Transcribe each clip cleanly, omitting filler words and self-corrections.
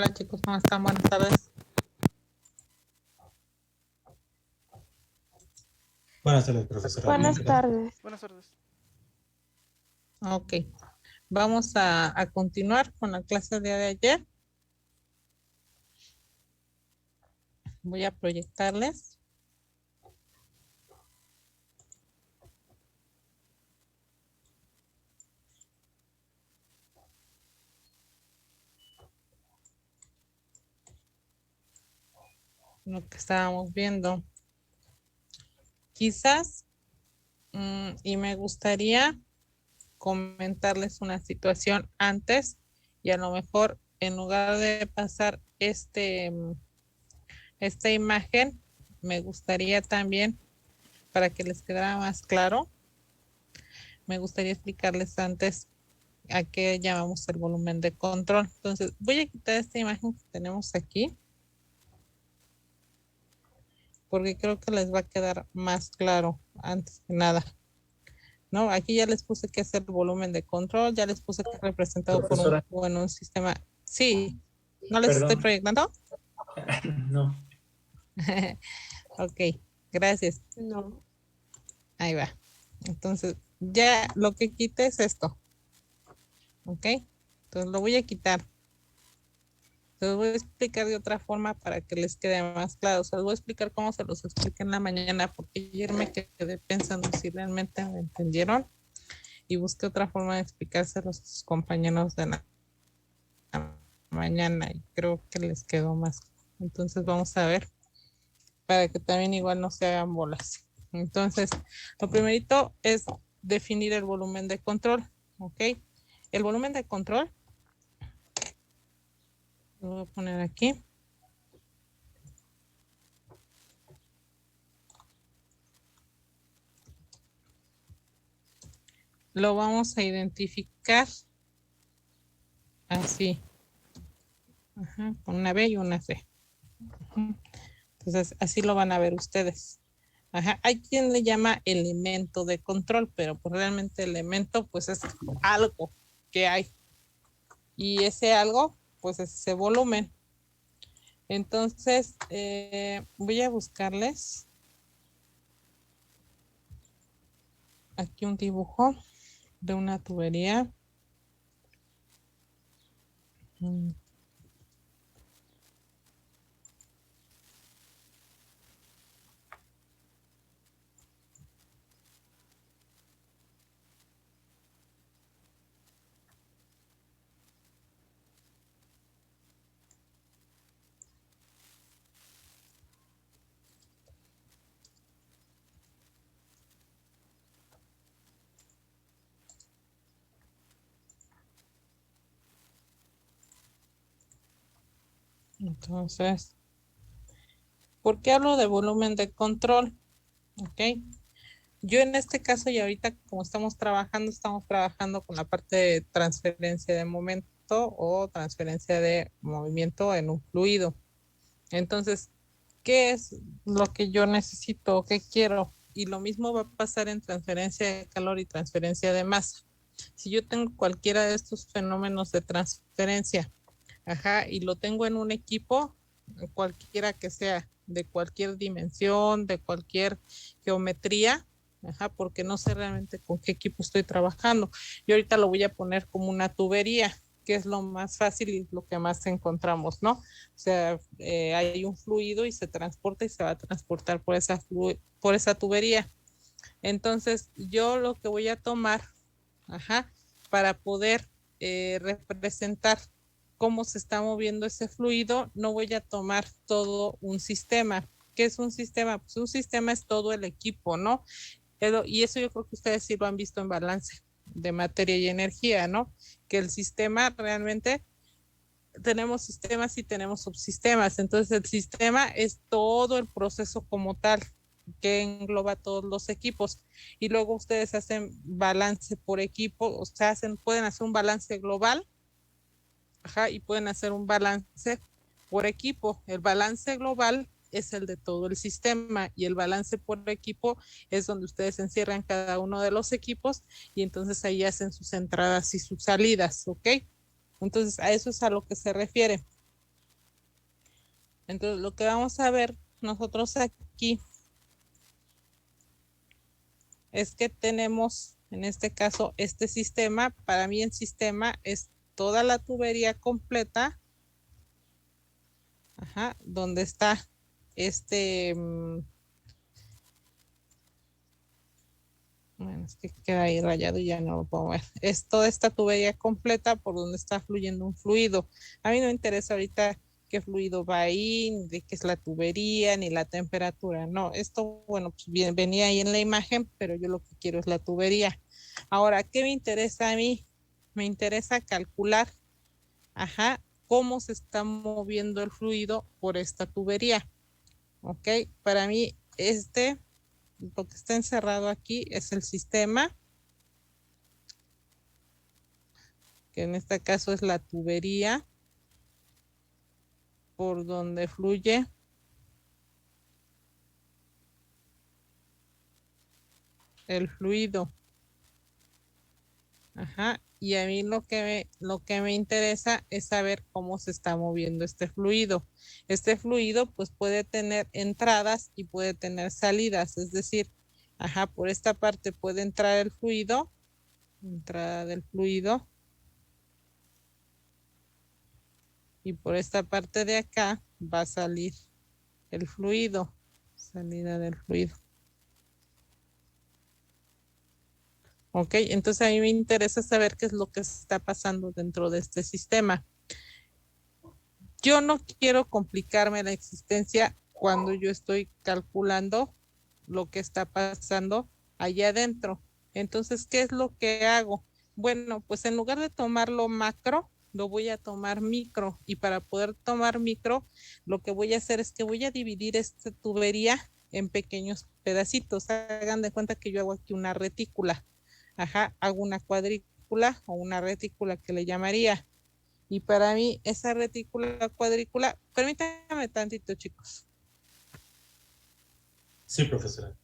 Hola chicos, ¿cómo están? Buenas tardes. Buenas tardes, profesora. Buenas Bien, gracias. tardes. Buenas tardes. Ok, vamos a continuar con la clase de ayer. Voy a proyectarles. Lo que estábamos viendo. Quizás, y me gustaría comentarles una situación antes y a lo mejor en lugar de pasar esta imagen, me gustaría también, para que les quedara más claro, me gustaría explicarles antes a qué llamamos el volumen de control. Entonces, voy a quitar esta imagen que tenemos aquí, porque creo que les va a quedar más claro antes que nada. ¿No? Aquí ya les puse que es el volumen de control, ya les puse que es representado por Profesora, un sistema. Sí, ¿no les estoy perdón. proyectando? No. Ok, gracias. No. Ahí va. Entonces, ya lo que quité es esto. Ok, entonces lo voy a quitar. Les voy a explicar de otra forma para que les quede más claro. O sea, les voy a explicar cómo se los expliqué en la mañana, porque ayer me quedé pensando si realmente me entendieron y busqué otra forma de explicárselos a sus compañeros de la mañana y creo que les quedó más. Entonces vamos a ver para que también igual no se hagan bolas. Entonces, lo primerito es definir el volumen de control, ¿ok? El volumen de control, lo voy a poner aquí. Lo vamos a identificar así, ajá, con una B y una C. Ajá. Entonces, así lo van a ver ustedes. Ajá. Hay quien le llama elemento de control, pero pues realmente elemento pues es algo que hay. Y ese algo pues es ese volumen. Entonces, voy a buscarles aquí un dibujo de una tubería. Entonces, ¿por qué hablo de volumen de control? Ok. Yo en este caso y ahorita como estamos trabajando con la parte de transferencia de momento o transferencia de movimiento en un fluido. Entonces, ¿qué es lo que yo necesito? ¿Qué quiero? Y lo mismo va a pasar en transferencia de calor y transferencia de masa. Si yo tengo cualquiera de estos fenómenos de transferencia, ajá, y lo tengo en un equipo, cualquiera que sea, de cualquier dimensión, de cualquier geometría, ajá, porque no sé realmente con qué equipo estoy trabajando. Yo ahorita lo voy a poner como una tubería, que es lo más fácil y lo que más encontramos, ¿no? O sea, hay un fluido y se transporta y se va a transportar por esa tubería. Entonces, yo lo que voy a tomar, ajá, para poder representar cómo se está moviendo ese fluido, no voy a tomar todo un sistema. ¿Qué es un sistema? Pues un sistema es todo el equipo, ¿no? Y eso yo creo que ustedes sí lo han visto en balance de materia y energía, ¿no? Que el sistema realmente tenemos sistemas y tenemos subsistemas. Entonces el sistema es todo el proceso como tal que engloba todos los equipos y luego ustedes hacen balance por equipo, o sea, pueden hacer un balance global, ajá, y pueden hacer un balance por equipo. El balance global es el de todo el sistema y el balance por equipo es donde ustedes encierran cada uno de los equipos y entonces ahí hacen sus entradas y sus salidas, ¿ok? Entonces a eso es a lo que se refiere. Entonces, lo que vamos a ver nosotros aquí es que tenemos, en este caso, este sistema. Para mí el sistema es toda la tubería completa, ajá, donde está este, bueno, es que queda ahí rayado y ya no lo puedo ver. Es toda esta tubería completa por donde está fluyendo un fluido. A mí no me interesa ahorita qué fluido va ahí, ni de qué es la tubería, ni la temperatura. No, esto, bueno, pues venía ahí en la imagen, pero yo lo que quiero es la tubería. Ahora, ¿qué me interesa a mí? Me interesa calcular, ajá, cómo se está moviendo el fluido por esta tubería. ¿Ok? Para mí, lo que está encerrado aquí es el sistema, que en este caso es la tubería por donde fluye el fluido. Ajá. Y a mí lo que me interesa es saber cómo se está moviendo este fluido. Este fluido pues puede tener entradas y puede tener salidas, es decir, ajá, por esta parte puede entrar el fluido, entrada del fluido, y por esta parte de acá va a salir el fluido, salida del fluido. Ok, entonces a mí me interesa saber qué es lo que está pasando dentro de este sistema. Yo no quiero complicarme la existencia cuando yo estoy calculando lo que está pasando allá adentro. Entonces, ¿qué es lo que hago? Bueno, pues en lugar de tomarlo macro, lo voy a tomar micro. Y para poder tomar micro, lo que voy a hacer es que voy a dividir esta tubería en pequeños pedacitos. Hagan de cuenta que yo hago aquí una retícula. Ajá, hago una cuadrícula o una retícula que le llamaría. Y para mí, esa retícula cuadrícula, permítanme tantito, chicos. Sí, profesora.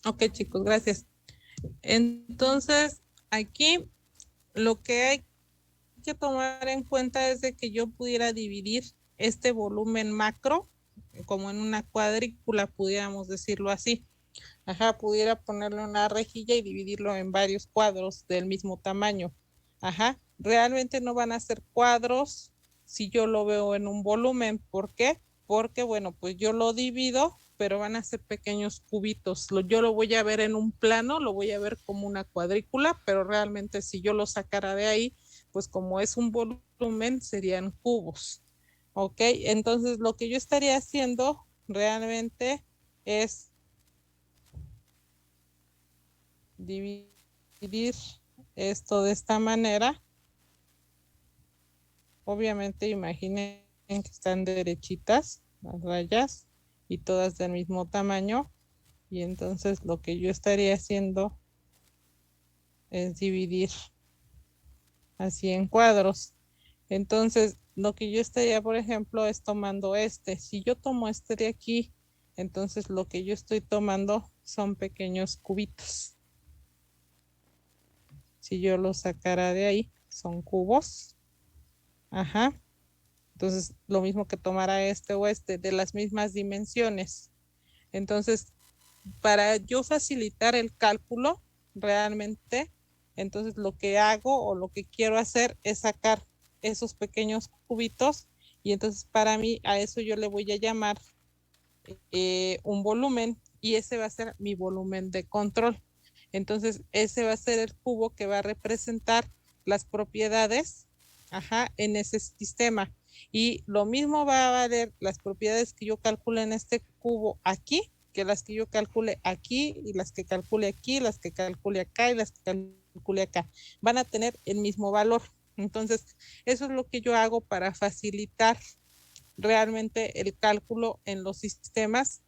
Ok, chicos, gracias. Entonces, aquí lo que hay que tomar en cuenta es de que yo pudiera dividir este volumen macro como en una cuadrícula, pudiéramos decirlo así. Ajá, pudiera ponerle una rejilla y dividirlo en varios cuadros del mismo tamaño. Ajá, realmente no van a ser cuadros si yo lo veo en un volumen. ¿Por qué? Porque, bueno, pues yo lo divido, pero van a ser pequeños cubitos. Yo lo voy a ver en un plano, lo voy a ver como una cuadrícula, pero realmente si yo lo sacara de ahí, pues como es un volumen, serían cubos. ¿Ok? Entonces, lo que yo estaría haciendo realmente es dividir esto de esta manera. Obviamente imaginen que están derechitas las rayas y todas del mismo tamaño. Y entonces lo que yo estaría haciendo es dividir así en cuadros. Entonces lo que yo estaría, por ejemplo, es tomando este. Si yo tomo este de aquí, entonces lo que yo estoy tomando son pequeños cubitos. Si yo lo sacara de ahí, son cubos. Ajá. Entonces, lo mismo que tomara este o este, de las mismas dimensiones. Entonces, para yo facilitar el cálculo, realmente, entonces lo que hago o lo que quiero hacer es sacar esos pequeños cubitos y entonces para mí a eso yo le voy a llamar un volumen y ese va a ser mi volumen de control. Entonces, ese va a ser el cubo que va a representar las propiedades, ajá, en ese sistema. Y lo mismo va a valer las propiedades que yo calcule en este cubo aquí, que las que yo calcule aquí, y las que calcule aquí, las que calcule acá y las que calcule acá. Van a tener el mismo valor. Entonces, eso es lo que yo hago para facilitar realmente el cálculo en los sistemas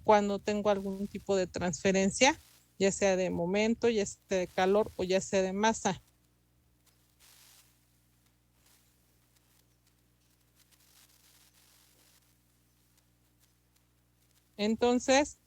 cuando tengo algún tipo de transferencia, ya sea de momento, ya sea de calor o ya sea de masa. Entonces,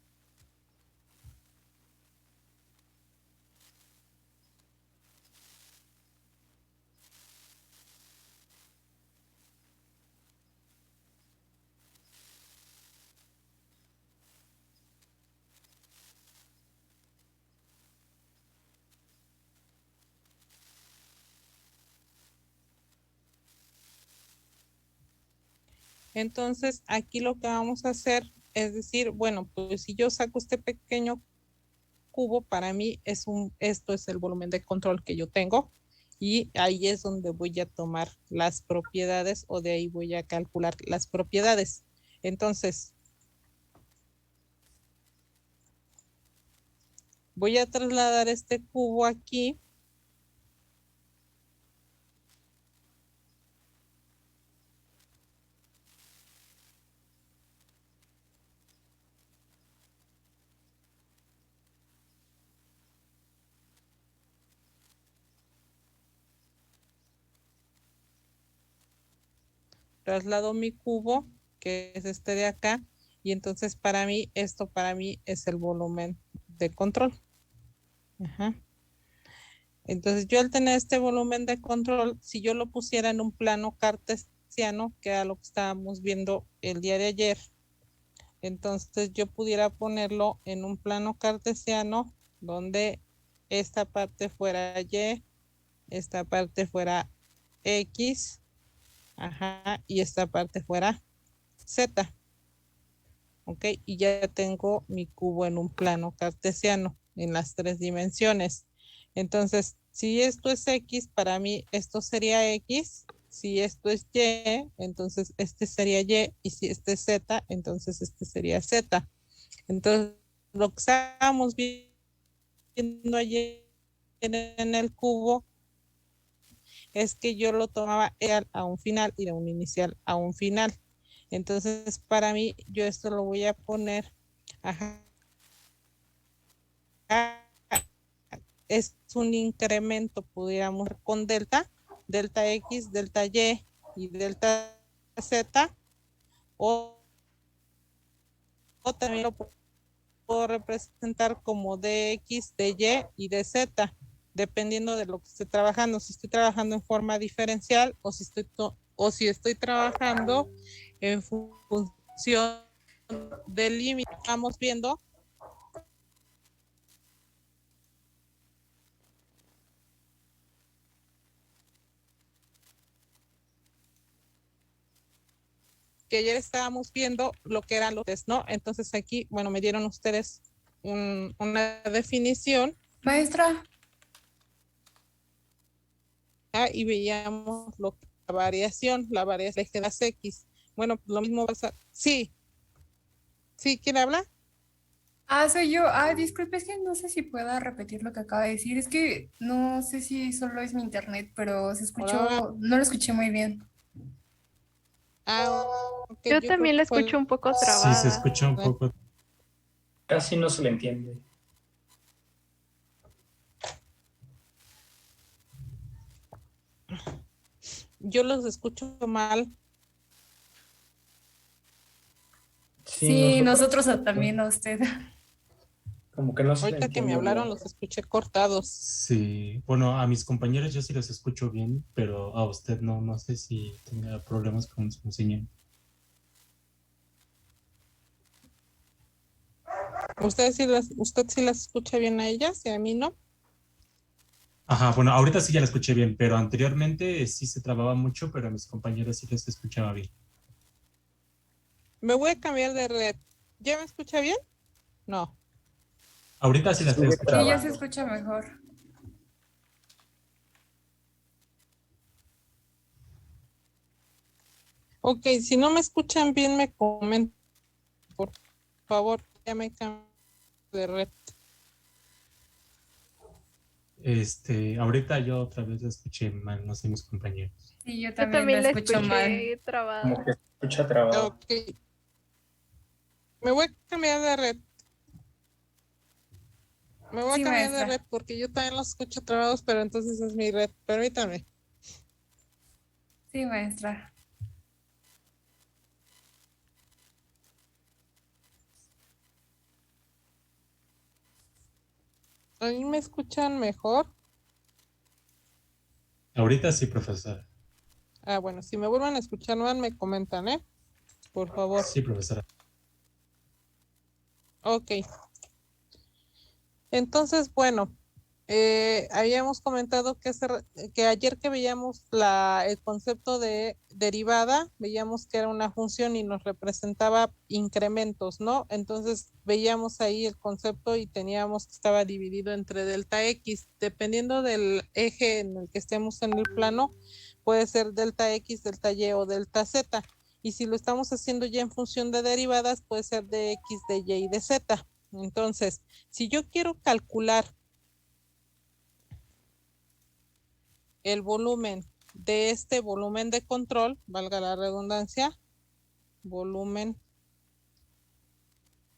entonces aquí lo que vamos a hacer es decir, bueno, pues si yo saco este pequeño cubo, para mí esto es el volumen de control que yo tengo y ahí es donde voy a tomar las propiedades o de ahí voy a calcular las propiedades. Entonces, voy a trasladar este cubo aquí. Traslado mi cubo, que es este de acá, y entonces para mí, esto para mí es el volumen de control. Ajá. Entonces yo al tener este volumen de control, si yo lo pusiera en un plano cartesiano, que era lo que estábamos viendo el día de ayer, entonces yo pudiera ponerlo en un plano cartesiano donde esta parte fuera Y, esta parte fuera X, ajá, y esta parte fuera Z. ¿Ok? Y ya tengo mi cubo en un plano cartesiano en las tres dimensiones. Entonces, si esto es X, para mí esto sería X. Si esto es Y, entonces este sería Y. Y si este es Z, entonces este sería Z. Entonces, lo que estábamos viendo ayer en el cubo es que yo lo tomaba a un final y de un inicial a un final. Entonces, para mí, yo esto lo voy a poner, ajá, es un incremento, pudiéramos con delta, delta X, delta Y y delta Z, o también lo puedo representar como dx, dy y dz, dependiendo de lo que esté trabajando. Si estoy trabajando en forma diferencial o si estoy trabajando en función del límite. Estamos viendo que ayer estábamos viendo lo que eran los test, ¿no? Entonces aquí, bueno, me dieron ustedes una definición. Maestra, Y veíamos la variación de las X. Bueno, lo mismo pasa. Sí, sí, ¿quién habla? soy yo. Disculpe, es que no sé si pueda repetir lo que acaba de decir. Es que no sé si solo es mi internet, pero se Hola. escuchó, no lo escuché muy bien. Ok, Yo yo creo también que la fue. escucho un poco Sí, se trabada. escucha un poco. Casi no se le entiende. Yo los escucho mal. Sí, nosotros también a usted. Como que no se le Ahorita que me entiende hablaron bien. los escuché cortados. Sí, bueno, a mis compañeros yo sí los escucho bien, pero a usted no, no sé si tenga problemas con su señal. ¿Usted sí las escucha bien a ellas y a mí no? Ajá, bueno, ahorita sí ya la escuché bien, pero anteriormente sí se trababa mucho, pero a mis compañeros sí les escuchaba bien. Me voy a cambiar de red. ¿Ya me escucha bien? No. Ahorita sí la estoy Sigue escuchando. Sí, ya se trabando. escucha mejor. Ok, si no me escuchan bien, me comentan, por favor, ya me cambio de red. Ahorita yo otra vez la escuché mal, no sé mis compañeros. Sí, yo Yo también la también la escucho mal. escuché trabada. Como que se escucha trabado. Ok, me voy a cambiar de red. Me voy a Sí, cambiar de red maestra. porque yo también los escucho trabados, pero entonces es mi red. Permítame. Sí, maestra. ¿A mí me escuchan mejor? Ahorita sí, profesora. Bueno, si me vuelven a escuchar mal, me comentan, ¿eh? Por favor. Sí, profesora. Ok. Entonces, bueno, habíamos comentado que ayer que veíamos el concepto de derivada, veíamos que era una función y nos representaba incrementos, ¿no? Entonces veíamos ahí el concepto y teníamos que estaba dividido entre delta X, dependiendo del eje en el que estemos en el plano, puede ser delta X, delta Y o delta Z. Y si lo estamos haciendo ya en función de derivadas, puede ser de X, de Y y de Z. Entonces, si yo quiero calcular el volumen de este volumen de control, valga la redundancia, volumen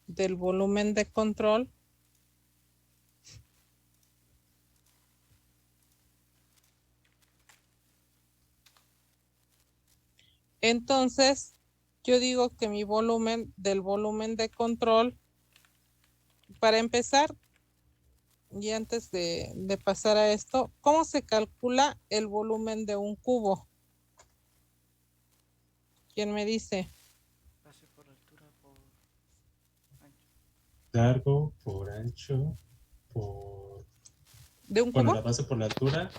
del volumen de control, entonces yo digo que mi volumen del volumen de control, para empezar, y antes de pasar a esto, ¿cómo se calcula el volumen de un cubo? ¿Quién me dice? Largo por ancho, por... ¿De un Bueno, cubo? la base por la altura.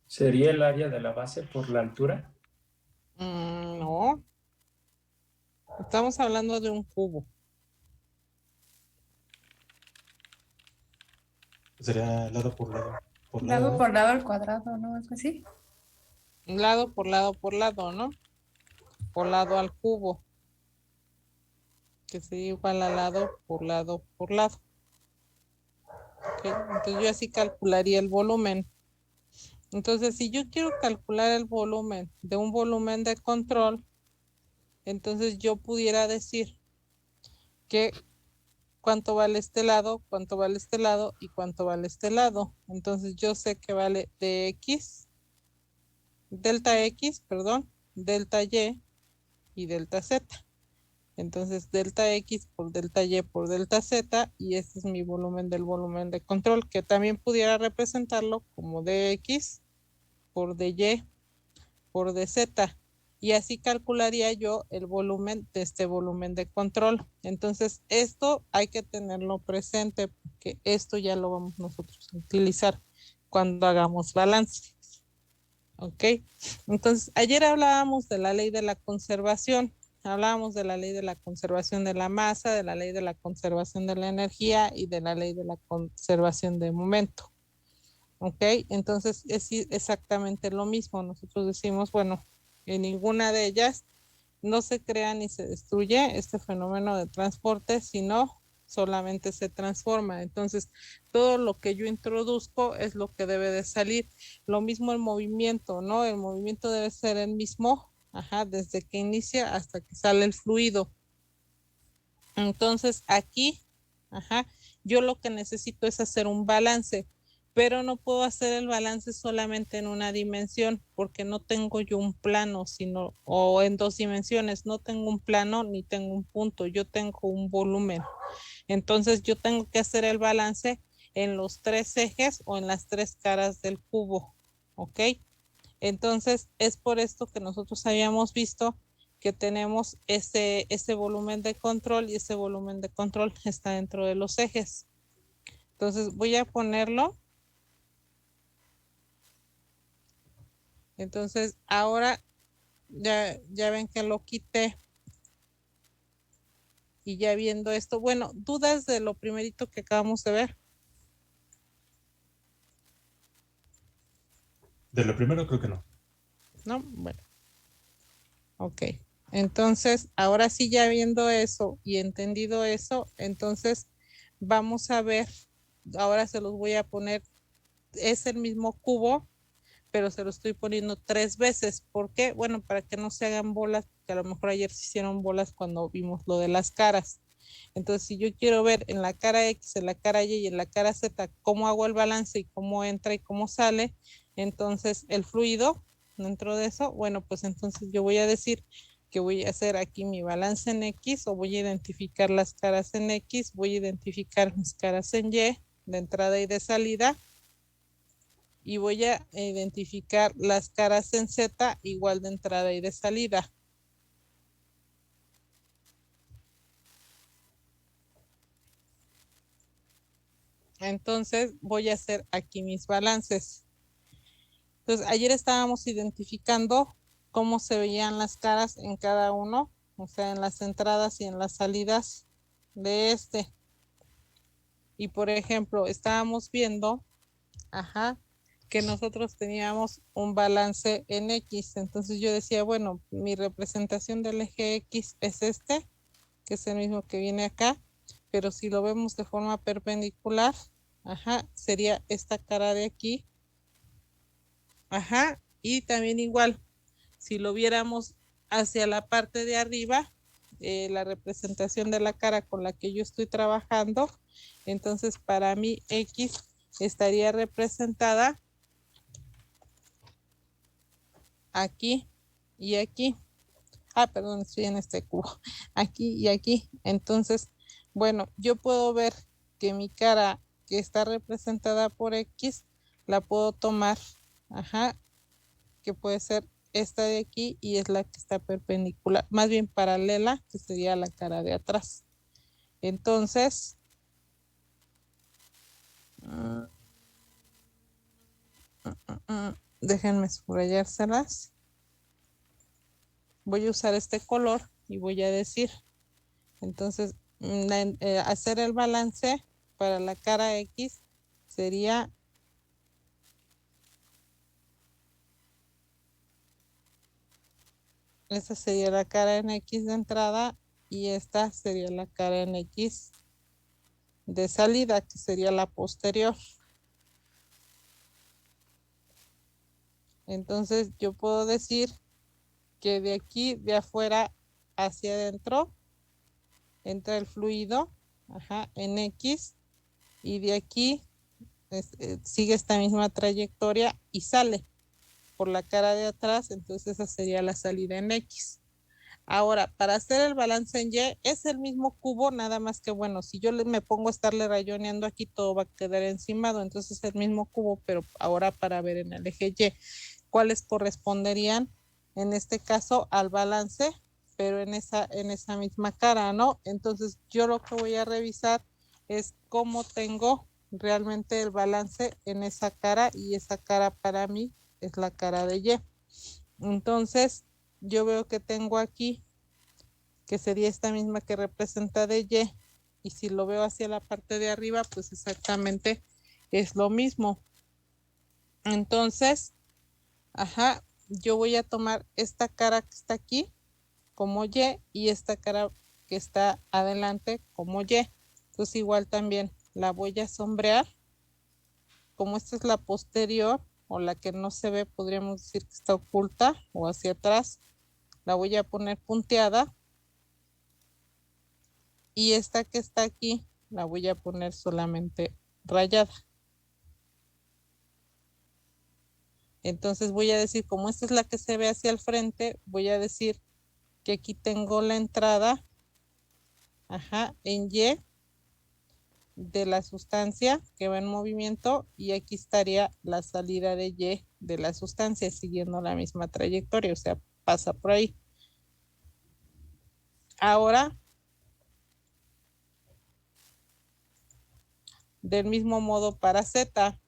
¿Sería el área de la base por la altura? No, estamos hablando de un cubo. Sería lado por lado. Por Lado lado. por lado al cuadrado, ¿no? Algo así. Lado por lado por lado, ¿no? Por lado al cubo, que sería igual a lado por lado por lado. ¿Ok? Entonces yo así calcularía el volumen. Entonces, si yo quiero calcular el volumen de un volumen de control, entonces yo pudiera decir que cuánto vale este lado, cuánto vale este lado y cuánto vale este lado. Entonces yo sé que vale delta X, perdón, delta Y y delta Z. Entonces, delta X por delta Y por delta Z, y este es mi volumen del volumen de control, que también pudiera representarlo como dx por dy por dz. Y así calcularía yo el volumen de este volumen de control. Entonces, esto hay que tenerlo presente, porque esto ya lo vamos nosotros a utilizar cuando hagamos balance. ¿Ok? Entonces, ayer hablábamos de la ley de la conservación. Hablábamos de la ley de la conservación de la masa, de la ley de la conservación de la energía y de la ley de la conservación de momento. ¿Ok? Entonces es exactamente lo mismo. Nosotros decimos, bueno, en ninguna de ellas no se crea ni se destruye este fenómeno de transporte, sino solamente se transforma. Entonces, todo lo que yo introduzco es lo que debe de salir. Lo mismo el movimiento, ¿no? El movimiento debe ser el mismo, desde que inicia hasta que sale el fluido. Entonces, aquí, yo lo que necesito es hacer un balance, pero no puedo hacer el balance solamente en una dimensión, porque no tengo yo un plano, o en dos dimensiones, no tengo un plano ni tengo un punto, yo tengo un volumen. Entonces, yo tengo que hacer el balance en los tres ejes o en las tres caras del cubo, ¿ok? Entonces, es por esto que nosotros habíamos visto que tenemos ese volumen de control, y ese volumen de control está dentro de los ejes. Entonces, voy a ponerlo. Entonces, ahora ya ven que lo quité. Y ya viendo esto, bueno, dudas de lo primerito que acabamos de ver. De lo primero creo que no. ¿No? Bueno. Ok. Entonces, ahora sí, ya viendo eso y entendido eso, entonces vamos a ver, ahora se los voy a poner, es el mismo cubo, pero se lo estoy poniendo 3 veces. ¿Por qué? Bueno, para que no se hagan bolas, porque a lo mejor ayer se hicieron bolas cuando vimos lo de las caras. Entonces, si yo quiero ver en la cara X, en la cara Y y en la cara Z cómo hago el balance y cómo entra y cómo sale, entonces el fluido dentro de eso, bueno, pues entonces yo voy a decir que voy a hacer aquí mi balance en X, o voy a identificar las caras en X, voy a identificar mis caras en Y, de entrada y de salida, y voy a identificar las caras en Z igual de entrada y de salida. Entonces voy a hacer aquí mis balances. Entonces, ayer estábamos identificando cómo se veían las caras en cada uno, o sea, en las entradas y en las salidas de este. Y por ejemplo, estábamos viendo, que nosotros teníamos un balance en X. Entonces yo decía, bueno, mi representación del eje X es este, que es el mismo que viene acá, pero si lo vemos de forma perpendicular, sería esta cara de aquí. Y también igual, si lo viéramos hacia la parte de arriba, la representación de la cara con la que yo estoy trabajando, entonces para mí X estaría representada aquí y aquí. Perdón, estoy en este cubo. Aquí y aquí. Entonces, bueno, yo puedo ver que mi cara que está representada por X, la puedo tomar, que puede ser esta de aquí, y es la que está perpendicular, más bien paralela, que sería la cara de atrás. Entonces, déjenme subrayárselas. Voy a usar este color y voy a decir, entonces, hacer el balance para la cara X sería esta sería la cara en X de entrada, y esta sería la cara en X de salida, que sería la posterior. Entonces yo puedo decir que de aquí, de afuera hacia adentro, entra el fluido, en X, y de aquí sigue esta misma trayectoria y sale por la cara de atrás, entonces esa sería la salida en X. Ahora, para hacer el balance en Y, es el mismo cubo, nada más que bueno, si yo me pongo a estarle rayoneando aquí, todo va a quedar encimado, entonces es el mismo cubo, pero ahora para ver en el eje Y, ¿cuáles corresponderían en este caso al balance? Pero en esa misma cara, ¿no? Entonces yo lo que voy a revisar es cómo tengo realmente el balance en esa cara, y esa cara para mí es la cara de Y. Entonces yo veo que tengo aquí, que sería esta misma que representa de Y, y si lo veo hacia la parte de arriba, pues exactamente es lo mismo. Entonces, ajá, yo voy a tomar esta cara que está aquí como Y, y esta cara que está adelante como Y. Entonces igual también la voy a sombrear. Como esta es la posterior, o la que no se ve, podríamos decir que está oculta o hacia atrás, la voy a poner punteada. Y esta que está aquí, la voy a poner solamente rayada. Entonces voy a decir, como esta es la que se ve hacia el frente, voy a decir que aquí tengo la entrada, ajá, en Y de la sustancia que va en movimiento, y aquí estaría la salida de Y de la sustancia siguiendo la misma trayectoria, o sea, pasa por ahí. Ahora, del mismo modo para Z.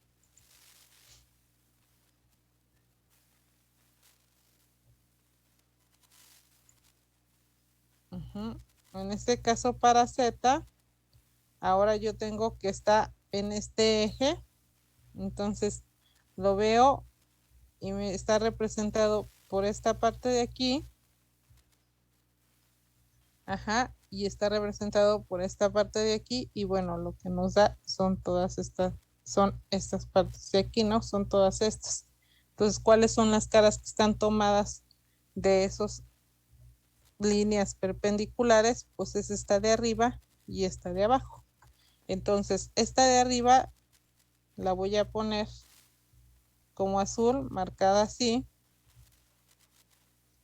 En este caso para Z, ahora yo tengo que está en este eje, entonces lo veo y me está representado por esta parte de aquí, ajá, y está representado por esta parte de aquí, y bueno, lo que nos da son son estas partes de aquí, ¿no? Son todas estas. Entonces, ¿cuáles son las caras que están tomadas de esos líneas perpendiculares? Pues es esta de arriba y esta de abajo. Entonces, esta de arriba la voy a poner como azul, marcada así,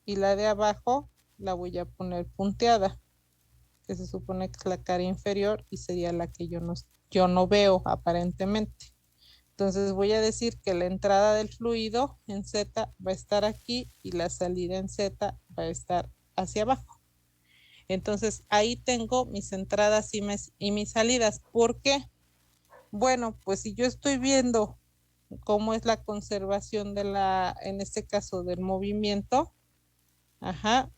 y la de abajo la voy a poner punteada, que se supone que es la cara inferior y sería la que yo no veo aparentemente. Entonces voy a decir que la entrada del fluido en Z va a estar aquí y la salida en Z va a estar hacia abajo. Entonces ahí tengo mis entradas y mis salidas. ¿Por qué? Bueno, pues si yo estoy viendo cómo es la conservación en este caso, del movimiento, ajá,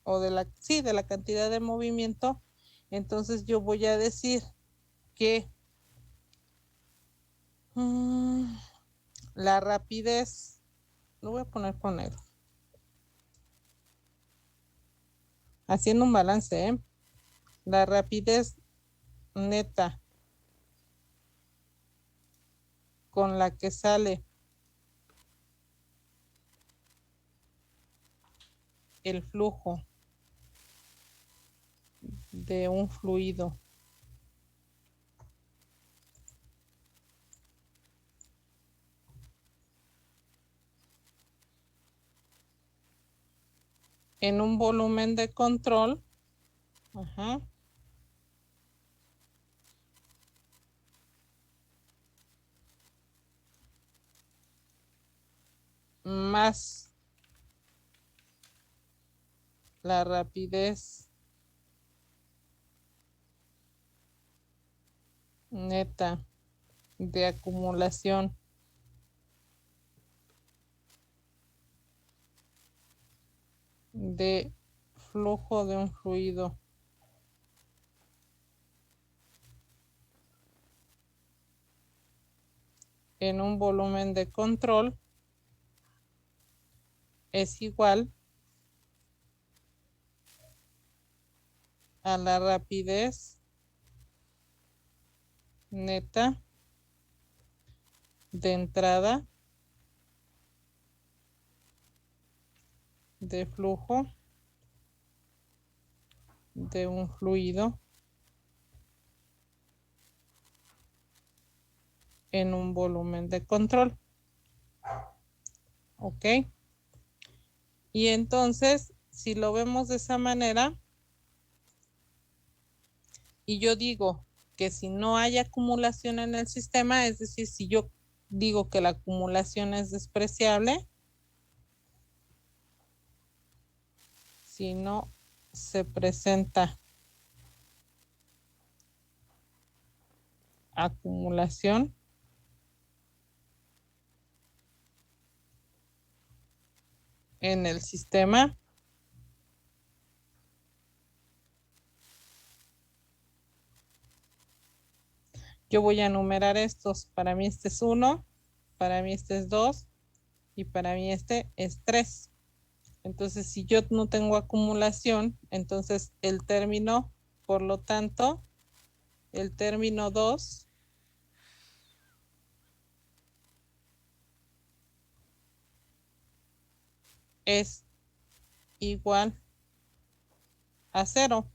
o de la cantidad de movimiento, entonces yo voy a decir que la rapidez, lo voy a poner con negro, haciendo un balance, ¿eh? La rapidez neta con la que sale el flujo de un fluido en un volumen de control, ajá, más la rapidez neta de acumulación de flujo de un fluido en un volumen de control es igual a la rapidez neta de entrada de flujo de un fluido en un volumen de control. ¿Ok? Y entonces, si lo vemos de esa manera, y yo digo que si no hay acumulación en el sistema, es decir, si yo digo que la acumulación es despreciable, si no se presenta acumulación, en el sistema, yo voy a enumerar estos. Para mí este es 1, para mí este es 2 y para mí este es 3. Entonces, si yo no tengo acumulación, entonces el término, por lo tanto, el término 2 es igual a 0.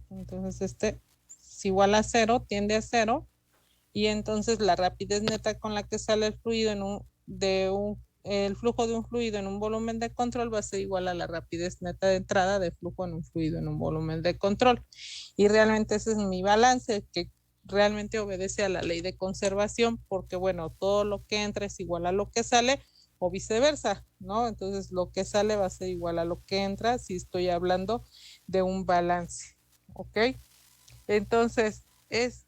Entonces este es igual a 0, tiende a 0, y entonces la rapidez neta con la que sale el fluido el flujo de un fluido en un volumen de control va a ser igual a la rapidez neta de entrada de flujo en un fluido en un volumen de control. Y realmente ese es mi balance, que realmente obedece a la ley de conservación, porque bueno, todo lo que entra es igual a lo que sale o viceversa, ¿no? Entonces lo que sale va a ser igual a lo que entra si estoy hablando de un balance, ¿ok? Entonces es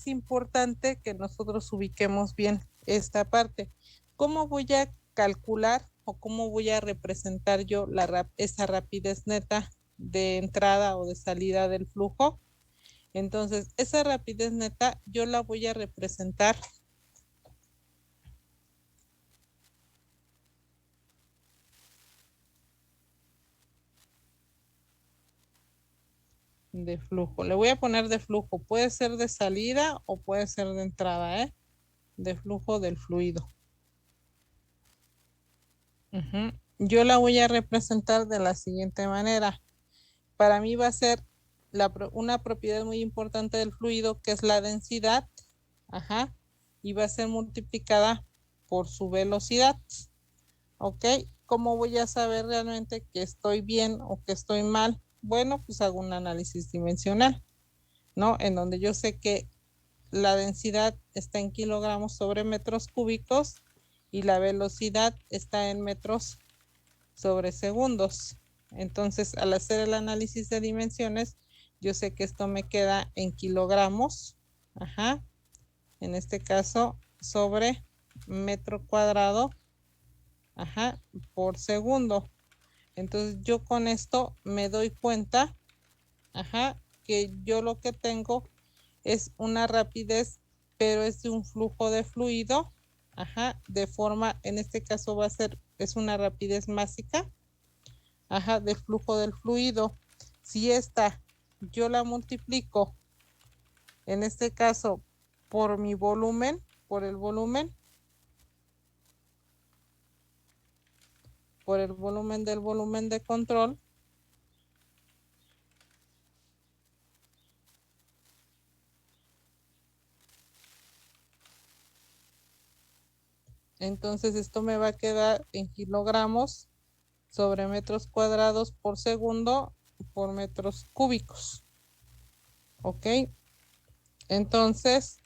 importante que nosotros ubiquemos bien esta parte. ¿Cómo voy a calcular o cómo voy a representar yo esa rapidez neta de entrada o de salida del flujo? Entonces, esa rapidez neta yo la voy a representar de flujo. Le voy a poner de flujo. Puede ser de salida o puede ser de entrada, ¿eh? De flujo del fluido. Yo la voy a representar de la siguiente manera. Para mí va a ser una propiedad muy importante del fluido, que es la densidad, y va a ser multiplicada por su velocidad, ¿ok? ¿Cómo voy a saber realmente que estoy bien o que estoy mal? Bueno, pues hago un análisis dimensional, ¿no? En donde yo sé que la densidad está en kilogramos sobre metros cúbicos y la velocidad está en metros sobre segundos. Entonces, al hacer el análisis de dimensiones, yo sé que esto me queda en kilogramos, en este caso, sobre metro cuadrado, por segundo. Entonces, yo con esto me doy cuenta, que yo lo que tengo es una rapidez, pero es de un flujo de fluido, de forma, en este caso va a ser, es una rapidez másica, del flujo del fluido. Si esta yo la multiplico, en este caso, por mi volumen, por el volumen del volumen de control, entonces esto me va a quedar en kilogramos sobre metros cuadrados por segundo por metros cúbicos. ¿Ok? Entonces,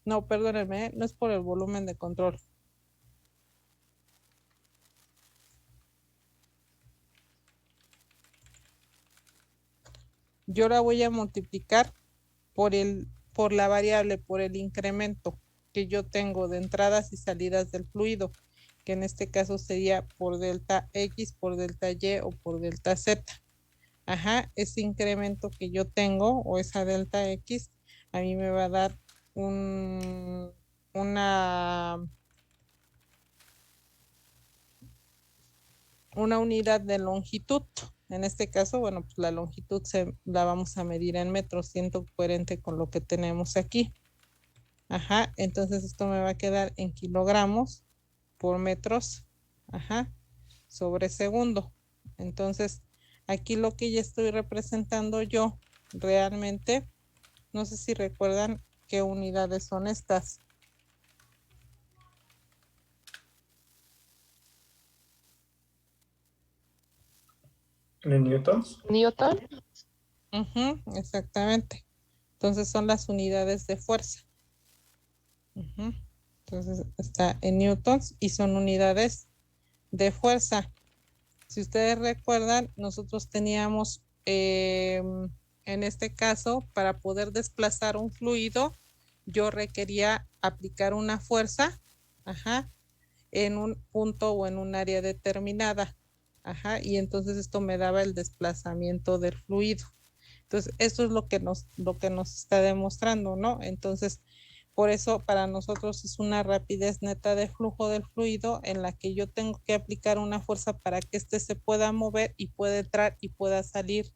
no, perdónenme, no es por el volumen de control. Yo la voy a multiplicar por la variable, por el incremento que yo tengo de entradas y salidas del fluido, que en este caso sería por delta X, por delta Y o por delta Z. Ese incremento que yo tengo o esa delta X a mí me va a dar una unidad de longitud. En este caso, bueno, pues la longitud la vamos a medir en metros, siendo coherente con lo que tenemos aquí. Entonces esto me va a quedar en kilogramos por metros, sobre segundo. Entonces, aquí lo que ya estoy representando yo realmente, no sé si recuerdan ¿qué unidades son estas? ¿En newtons? Newton. Ujú, exactamente. Entonces son las unidades de fuerza. Ujú. Entonces está en newtons y son unidades de fuerza. Si ustedes recuerdan, nosotros teníamos, en este caso, para poder desplazar un fluido, yo requería aplicar una fuerza, ajá, en un punto o en un área determinada, ajá, y entonces esto me daba el desplazamiento del fluido. Entonces, esto es lo que nos está demostrando, ¿no? Entonces, por eso para nosotros es una rapidez neta de flujo del fluido en la que yo tengo que aplicar una fuerza para que éste se pueda mover y pueda entrar y pueda salir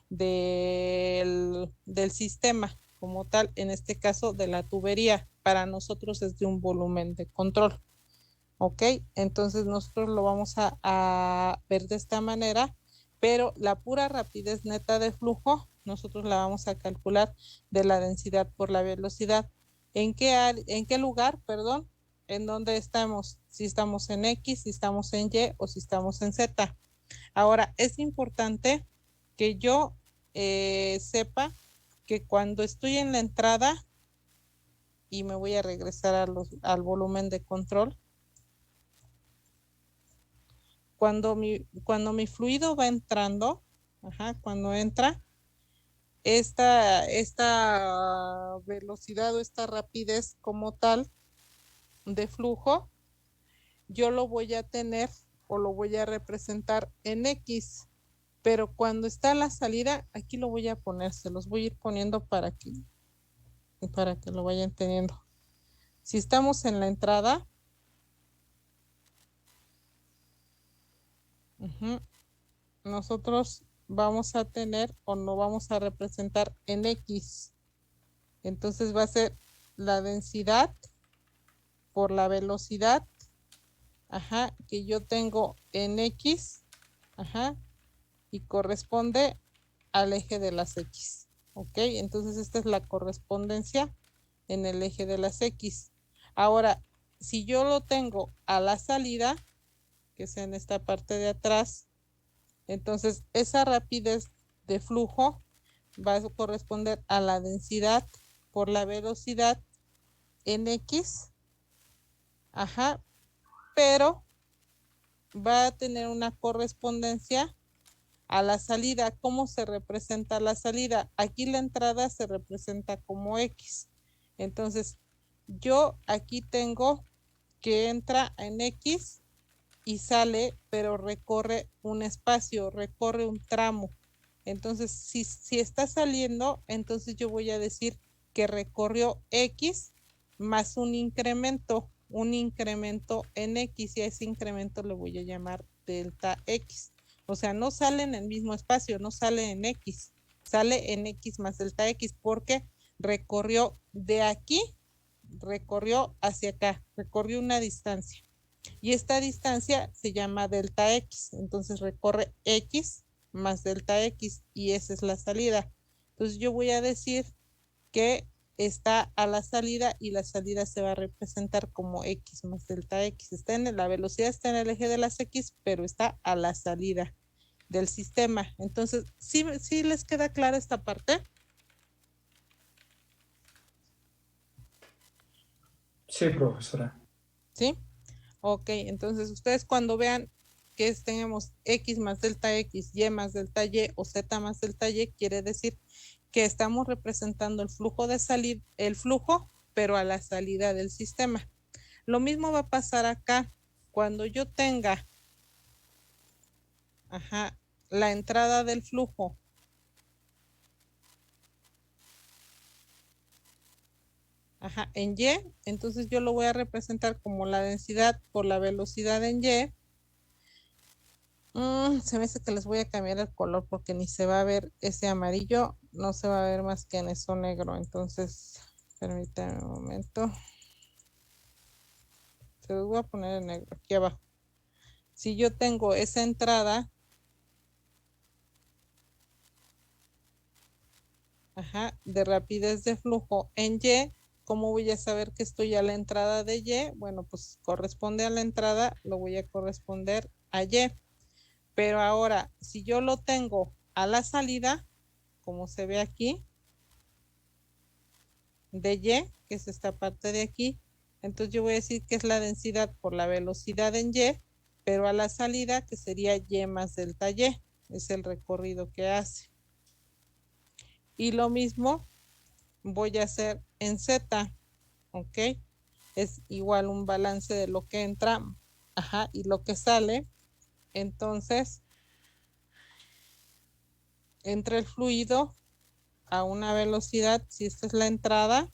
del sistema como tal, en este caso de la tubería. Para nosotros es de un volumen de control. ¿Ok? Entonces nosotros lo vamos a ver de esta manera, pero la pura rapidez neta de flujo, nosotros la vamos a calcular de la densidad por la velocidad. ¿En qué lugar, perdón? ¿En dónde estamos? Si estamos en X, si estamos en Y o si estamos en Z. Ahora, es importante que yo sepa que cuando estoy en la entrada, y me voy a regresar al volumen de control, cuando mi fluido va entrando, ajá, cuando entra, esta velocidad o esta rapidez como tal de flujo, yo lo voy a tener o lo voy a representar en X, pero cuando está la salida, aquí lo voy a poner, se los voy a ir poniendo para que lo vayan teniendo. Si estamos en la entrada, nosotros vamos a tener o no vamos a representar en X. Entonces va a ser la densidad por la velocidad, ajá, que yo tengo en X, ajá, y corresponde al eje de las X. ¿Ok? Entonces esta es la correspondencia en el eje de las X. Ahora, si yo lo tengo a la salida, que es en esta parte de atrás, entonces esa rapidez de flujo va a corresponder a la densidad por la velocidad en X, ajá, pero va a tener una correspondencia a la salida. ¿Cómo se representa la salida? Aquí la entrada se representa como X. Entonces, yo aquí tengo que entra en X y sale, pero recorre un espacio, recorre un tramo. Entonces, si está saliendo, entonces yo voy a decir que recorrió X más un incremento en X, y a ese incremento le voy a llamar delta X. O sea, no sale en el mismo espacio, no sale en X, sale en X más delta X, porque recorrió de aquí, recorrió hacia acá, recorrió una distancia. Y esta distancia se llama delta X. Entonces recorre X más delta X y esa es la salida. Entonces yo voy a decir que está a la salida y la salida se va a representar como X más delta X. La velocidad está en el eje de las X, pero está a la salida del sistema. Entonces, ¿sí les queda clara esta parte? Sí, profesora. ¿Sí? Ok, entonces ustedes cuando vean que tenemos X más delta X, Y más delta Y o Z más delta Y, quiere decir que estamos representando el flujo pero a la salida del sistema. Lo mismo va a pasar acá. Cuando yo tenga, ajá, la entrada del flujo, ajá, en Y, entonces yo lo voy a representar como la densidad por la velocidad en Y. Se me hace que les voy a cambiar el color porque ni se va a ver ese amarillo, no se va a ver más que en eso negro. Entonces, permítanme un momento. Se los voy a poner en negro aquí abajo. Si yo tengo esa entrada, ajá, de rapidez de flujo en Y. ¿Cómo voy a saber que estoy a la entrada de Y? Bueno, pues corresponde a la entrada, lo voy a corresponder a Y. Pero ahora, si yo lo tengo a la salida, como se ve aquí, de Y, que es esta parte de aquí, entonces yo voy a decir que es la densidad por la velocidad en Y, pero a la salida, que sería Y más delta Y, es el recorrido que hace. Y lo mismo voy a hacer en Z, ¿ok? Es igual un balance de lo que entra, ajá, y lo que sale. Entonces, entra el fluido a una velocidad, si esta es la entrada,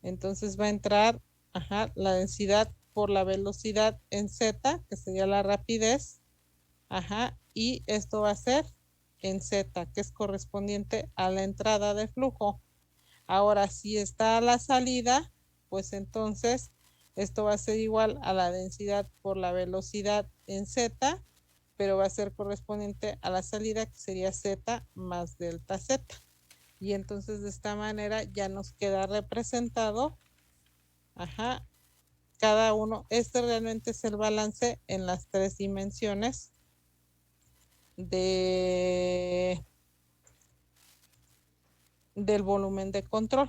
entonces va a entrar, ajá, la densidad por la velocidad en Z, que sería la rapidez, ajá, y esto va a ser en Z, que es correspondiente a la entrada de flujo. Ahora, si está a la salida, pues entonces esto va a ser igual a la densidad por la velocidad en Z, pero va a ser correspondiente a la salida, que sería Z más delta Z. Y entonces de esta manera ya nos queda representado, ajá, cada uno. Este realmente es el balance en las 3 dimensiones del volumen de control.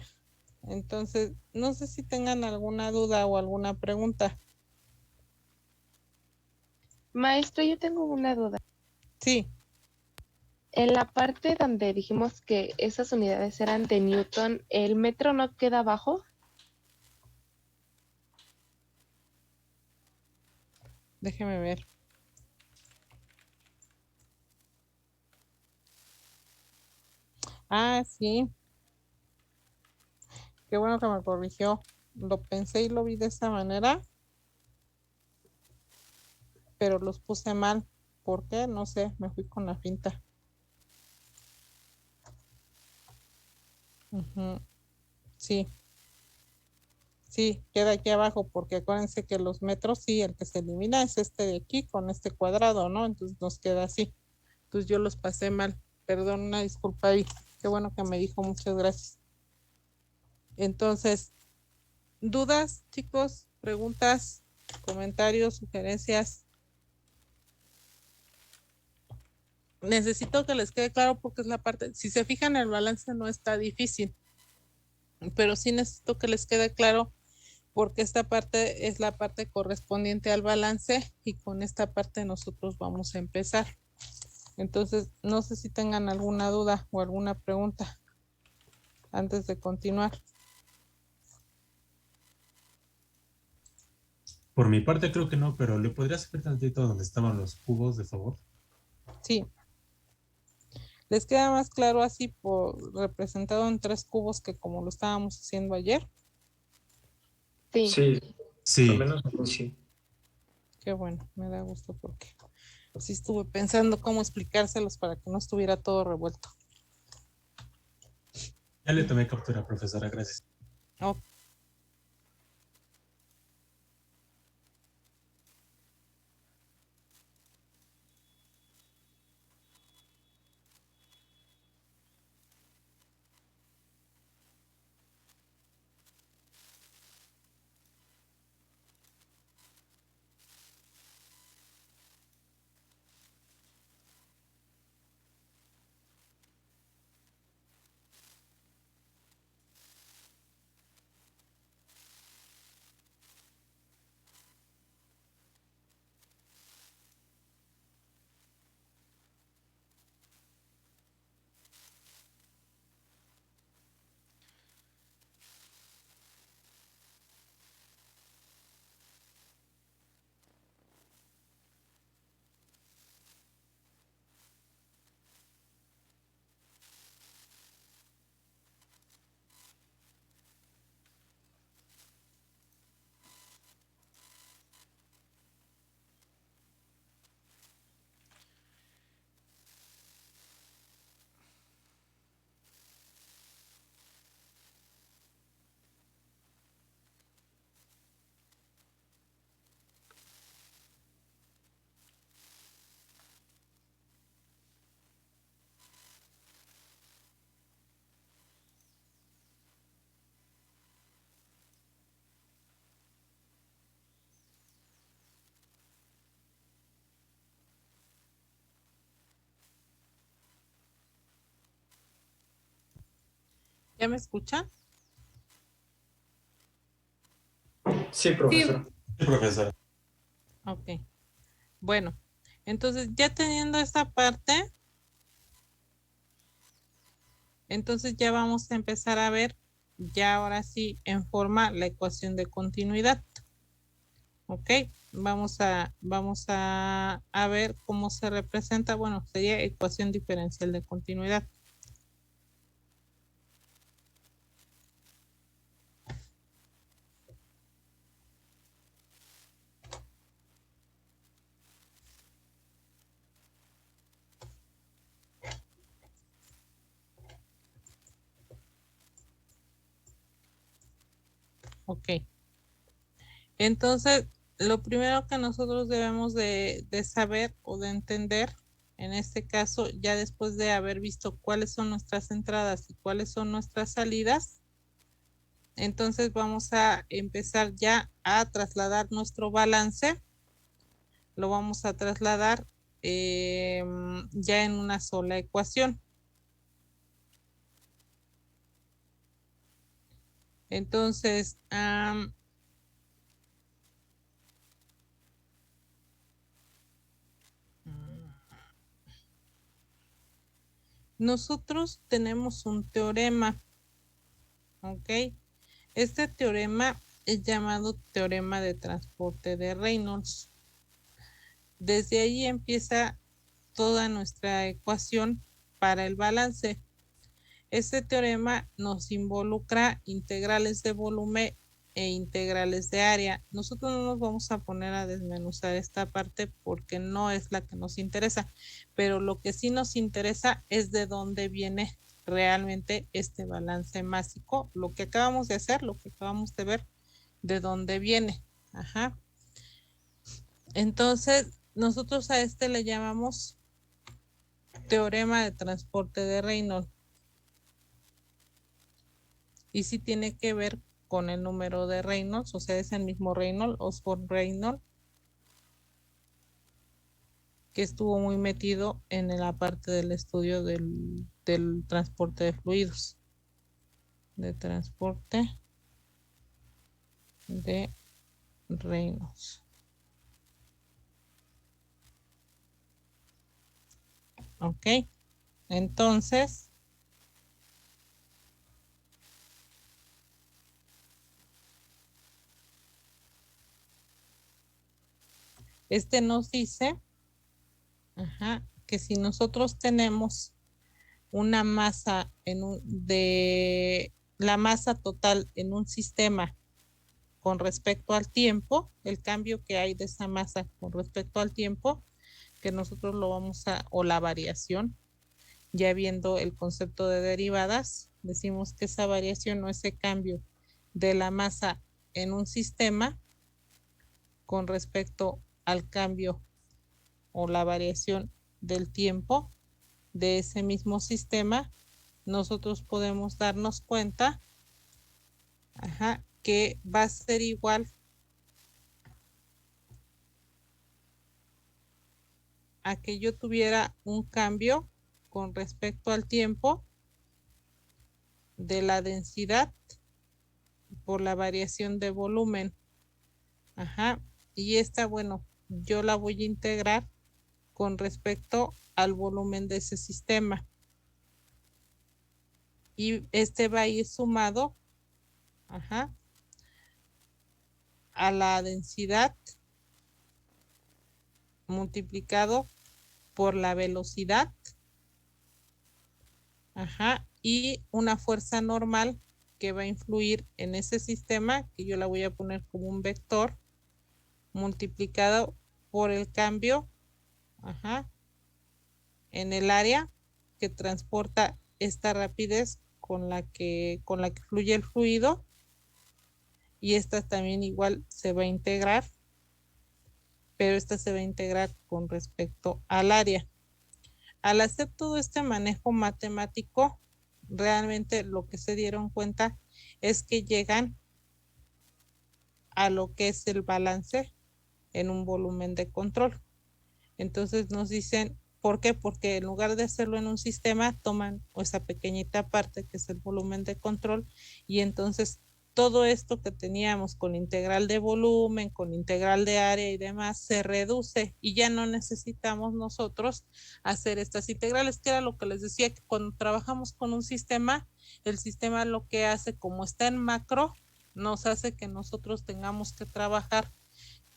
Entonces, no sé si tengan alguna duda o alguna pregunta. Maestro, yo tengo una duda. Sí, En la parte donde dijimos que esas unidades eran de Newton, ¿el metro no queda abajo? déjeme ver. Ah, sí, qué bueno que me corrigió. Lo pensé y lo vi de esa manera, pero los puse mal. ¿Por qué? No sé, me fui con la finta. Ujú, sí, sí, queda aquí abajo, porque acuérdense que los metros, sí, el que se elimina es este de aquí con este cuadrado, ¿no? Entonces nos queda así. Entonces yo los pasé mal. Perdón, una disculpa ahí. Qué bueno que me dijo, muchas gracias. Entonces, ¿dudas, chicos? ¿Preguntas? ¿Comentarios? ¿Sugerencias? Necesito que les quede claro porque es la parte, si se fijan, el balance no está difícil, pero sí necesito que les quede claro porque esta parte es la parte correspondiente al balance y con esta parte nosotros vamos a empezar. Entonces, no sé si tengan alguna duda o alguna pregunta antes de continuar. Por mi parte creo que no, pero ¿le podrías ver tantito donde estaban los cubos, de favor? Sí. ¿Les queda más claro así por representado en 3 cubos que como lo estábamos haciendo ayer? Sí. Sí, al Sí, menos a mí sí. Qué bueno, me da gusto porque sí estuve pensando cómo explicárselos para que no estuviera todo revuelto. ya le tomé captura, profesora, gracias. Ok. ¿Ya me escuchan? Sí, profesor. Sí, profesora. Ok. Bueno, entonces ya teniendo esta parte, entonces ya vamos a empezar a ver, ya ahora sí, en forma la ecuación de continuidad. Ok, vamos a ver cómo se representa. Bueno, sería ecuación diferencial de continuidad. Ok, entonces lo primero que nosotros debemos de saber o de entender, en este caso, ya después de haber visto cuáles son nuestras entradas y cuáles son nuestras salidas, entonces vamos a empezar ya a trasladar nuestro balance. Lo vamos a trasladar ya en una sola ecuación. Entonces, nosotros tenemos un teorema, ¿ok? Este teorema es llamado teorema de transporte de Reynolds. Desde ahí empieza toda nuestra ecuación para el balance. Este teorema nos involucra integrales de volumen e integrales de área. Nosotros no nos vamos a poner a desmenuzar esta parte porque no es la que nos interesa, pero lo que sí nos interesa es de dónde viene realmente este balance másico, lo que acabamos de hacer, lo que acabamos de ver, de dónde viene. Ajá. Entonces, nosotros a este le llamamos teorema de transporte de Reynolds. Y sí tiene que ver con el número de Reynolds, o sea, es el mismo Reynolds, Osborne Reynolds, que estuvo muy metido en la parte del estudio del transporte de fluidos. De transporte de Reynolds. Ok, entonces, este nos dice, ajá, que si nosotros tenemos una masa de la masa total en un sistema con respecto al tiempo, el cambio que hay de esa masa con respecto al tiempo, que nosotros lo vamos a, o la variación, ya viendo el concepto de derivadas, decimos que esa variación o ese cambio de la masa en un sistema con respecto al cambio o la variación del tiempo de ese mismo sistema, nosotros podemos darnos cuenta, ajá, que va a ser igual a que yo tuviera un cambio con respecto al tiempo de la densidad por la variación de volumen. Ajá. Y esta, bueno, yo la voy a integrar con respecto al volumen de ese sistema. Y este va a ir sumado, ajá, a la densidad multiplicado por la velocidad, ajá, y una fuerza normal que va a influir en ese sistema, que yo la voy a poner como un vector, multiplicado por el cambio, ajá, en el área que transporta esta rapidez con la que fluye el fluido, y esta también igual se va a integrar, pero esta se va a integrar con respecto al área. Al hacer todo este manejo matemático, realmente lo que se dieron cuenta es que llegan a lo que es el balance en un volumen de control. Entonces nos dicen ¿Por qué? Porque en lugar de hacerlo en un sistema, toman esa pequeñita parte que es el volumen de control y entonces todo esto que teníamos con integral de volumen, con integral de área y demás, se reduce y ya no necesitamos nosotros hacer estas integrales, que era lo que les decía, que cuando trabajamos con un sistema, el sistema lo que hace, como está en macro, nos hace que nosotros tengamos que trabajar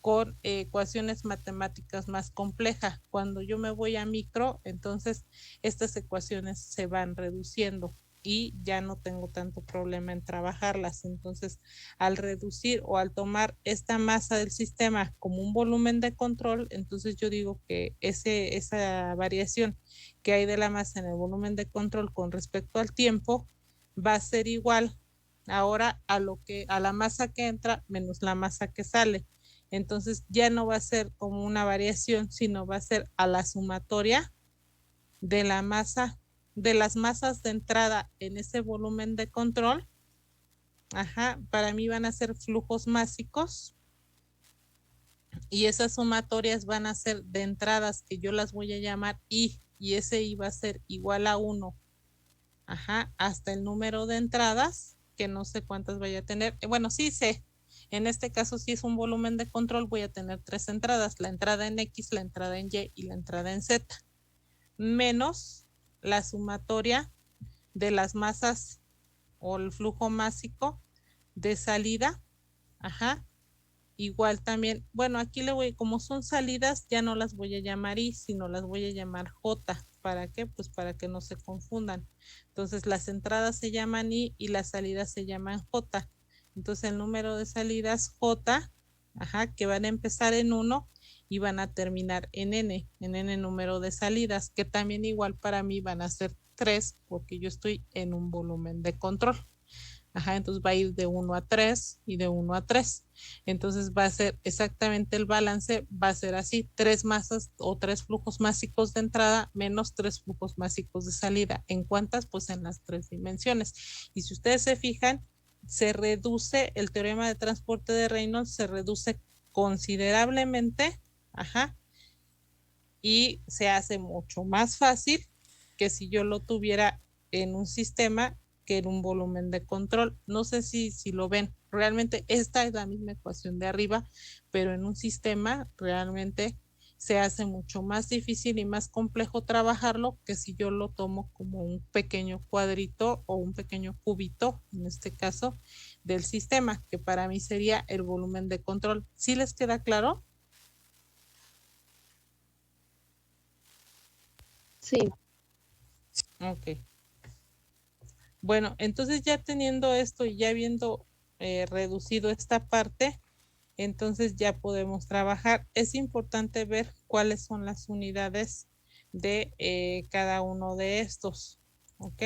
con ecuaciones matemáticas más complejas. Cuando yo me voy a micro, entonces estas ecuaciones se van reduciendo y ya no tengo tanto problema en trabajarlas. Entonces, al reducir o al tomar esta masa del sistema como un volumen de control, entonces yo digo que esa variación que hay de la masa en el volumen de control con respecto al tiempo va a ser igual ahora a la masa que entra menos la masa que sale. Entonces ya no va a ser como una variación, sino va a ser a la sumatoria de la masa, de las masas de entrada en ese volumen de control. Ajá, para mí van a ser flujos másicos y esas sumatorias van a ser de entradas que yo las voy a llamar I y ese I va a ser igual a 1. Ajá, hasta el número de entradas, que no sé cuántas vaya a tener. Bueno, sí sé. En este caso, si es un volumen de control, voy a tener 3 entradas, la entrada en X, la entrada en Y y la entrada en Z, menos la sumatoria de las masas o el flujo másico de salida, ajá, igual también, bueno, aquí le voy, como son salidas, ya no las voy a llamar I, sino las voy a llamar J. ¿Para qué? Pues para que no se confundan. Entonces, las entradas se llaman I y las salidas se llaman J. Entonces, el número de salidas J, ajá, que van a empezar en 1 y van a terminar en N número de salidas, que también igual para mí van a ser 3, porque yo estoy en un volumen de control. Ajá, entonces va a ir de 1 a 3 y de 1 a 3. Entonces va a ser exactamente el balance, va a ser así, 3 masas o 3 flujos másicos de entrada menos 3 flujos másicos de salida. ¿En cuántas? Pues en las 3 dimensiones. Y si ustedes se fijan, se reduce el teorema de transporte de Reynolds, se reduce considerablemente, ajá, y se hace mucho más fácil que si yo lo tuviera en un sistema que en un volumen de control. No sé si lo ven. Realmente esta es la misma ecuación de arriba, pero en un sistema realmente se hace mucho más difícil y más complejo trabajarlo que si yo lo tomo como un pequeño cuadrito o un pequeño cubito, en este caso, del sistema, que para mí sería el volumen de control. ¿Sí les queda claro? Sí, Ok. Bueno, entonces ya teniendo esto y ya habiendo reducido esta parte, entonces ya podemos trabajar. Es importante ver cuáles son las unidades de cada uno de estos, ¿ok?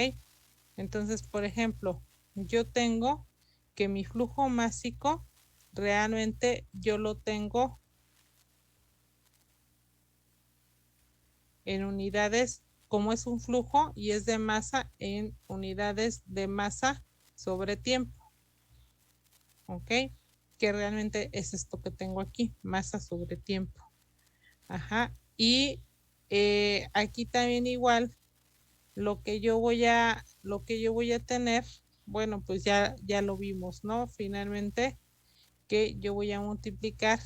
Entonces, por ejemplo, yo tengo que mi flujo másico realmente yo lo tengo en unidades, como es un flujo y es de masa, en unidades de masa sobre tiempo, ¿ok? Que realmente es esto que tengo aquí, masa sobre tiempo. Ajá, y aquí también igual, lo que yo voy a tener, bueno, pues ya lo vimos, ¿no? Finalmente, que yo voy a multiplicar,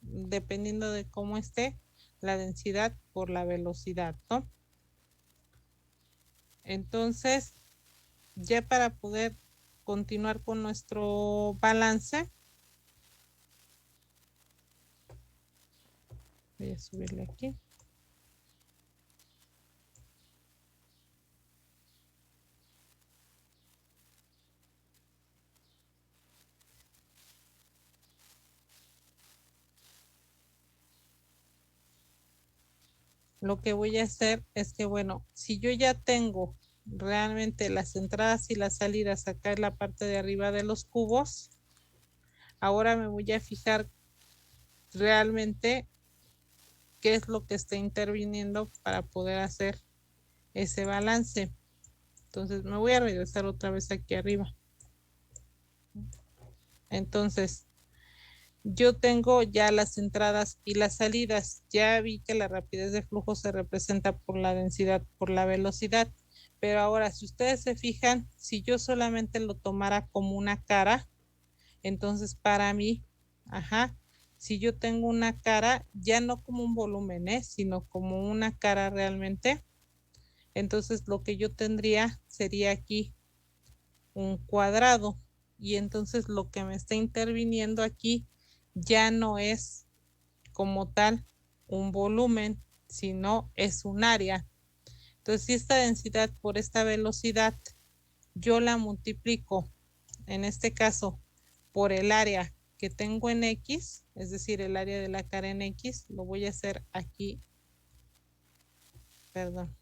dependiendo de cómo esté, la densidad por la velocidad, ¿no? Entonces, ya para poder continuar con nuestro balance, voy a subirle aquí. Lo que voy a hacer es que, bueno, si yo ya tengo realmente las entradas y las salidas acá en la parte de arriba de los cubos, ahora me voy a fijar realmente qué es lo que está interviniendo para poder hacer ese balance. Entonces me voy a regresar otra vez aquí arriba. Entonces, yo tengo ya las entradas y las salidas. Ya vi que la rapidez de flujo se representa por la densidad, por la velocidad. Pero ahora, si ustedes se fijan, si yo solamente lo tomara como una cara, entonces para mí, si yo tengo una cara, ya no como un volumen, sino como una cara realmente, entonces lo que yo tendría sería aquí un cuadrado. Y entonces lo que me está interviniendo aquí ya no es como tal un volumen, sino es un área. Entonces, si esta densidad por esta velocidad, yo la multiplico, en este caso, por el área que tengo en X, es decir, el área de la cara en X, lo voy a hacer aquí, perdón.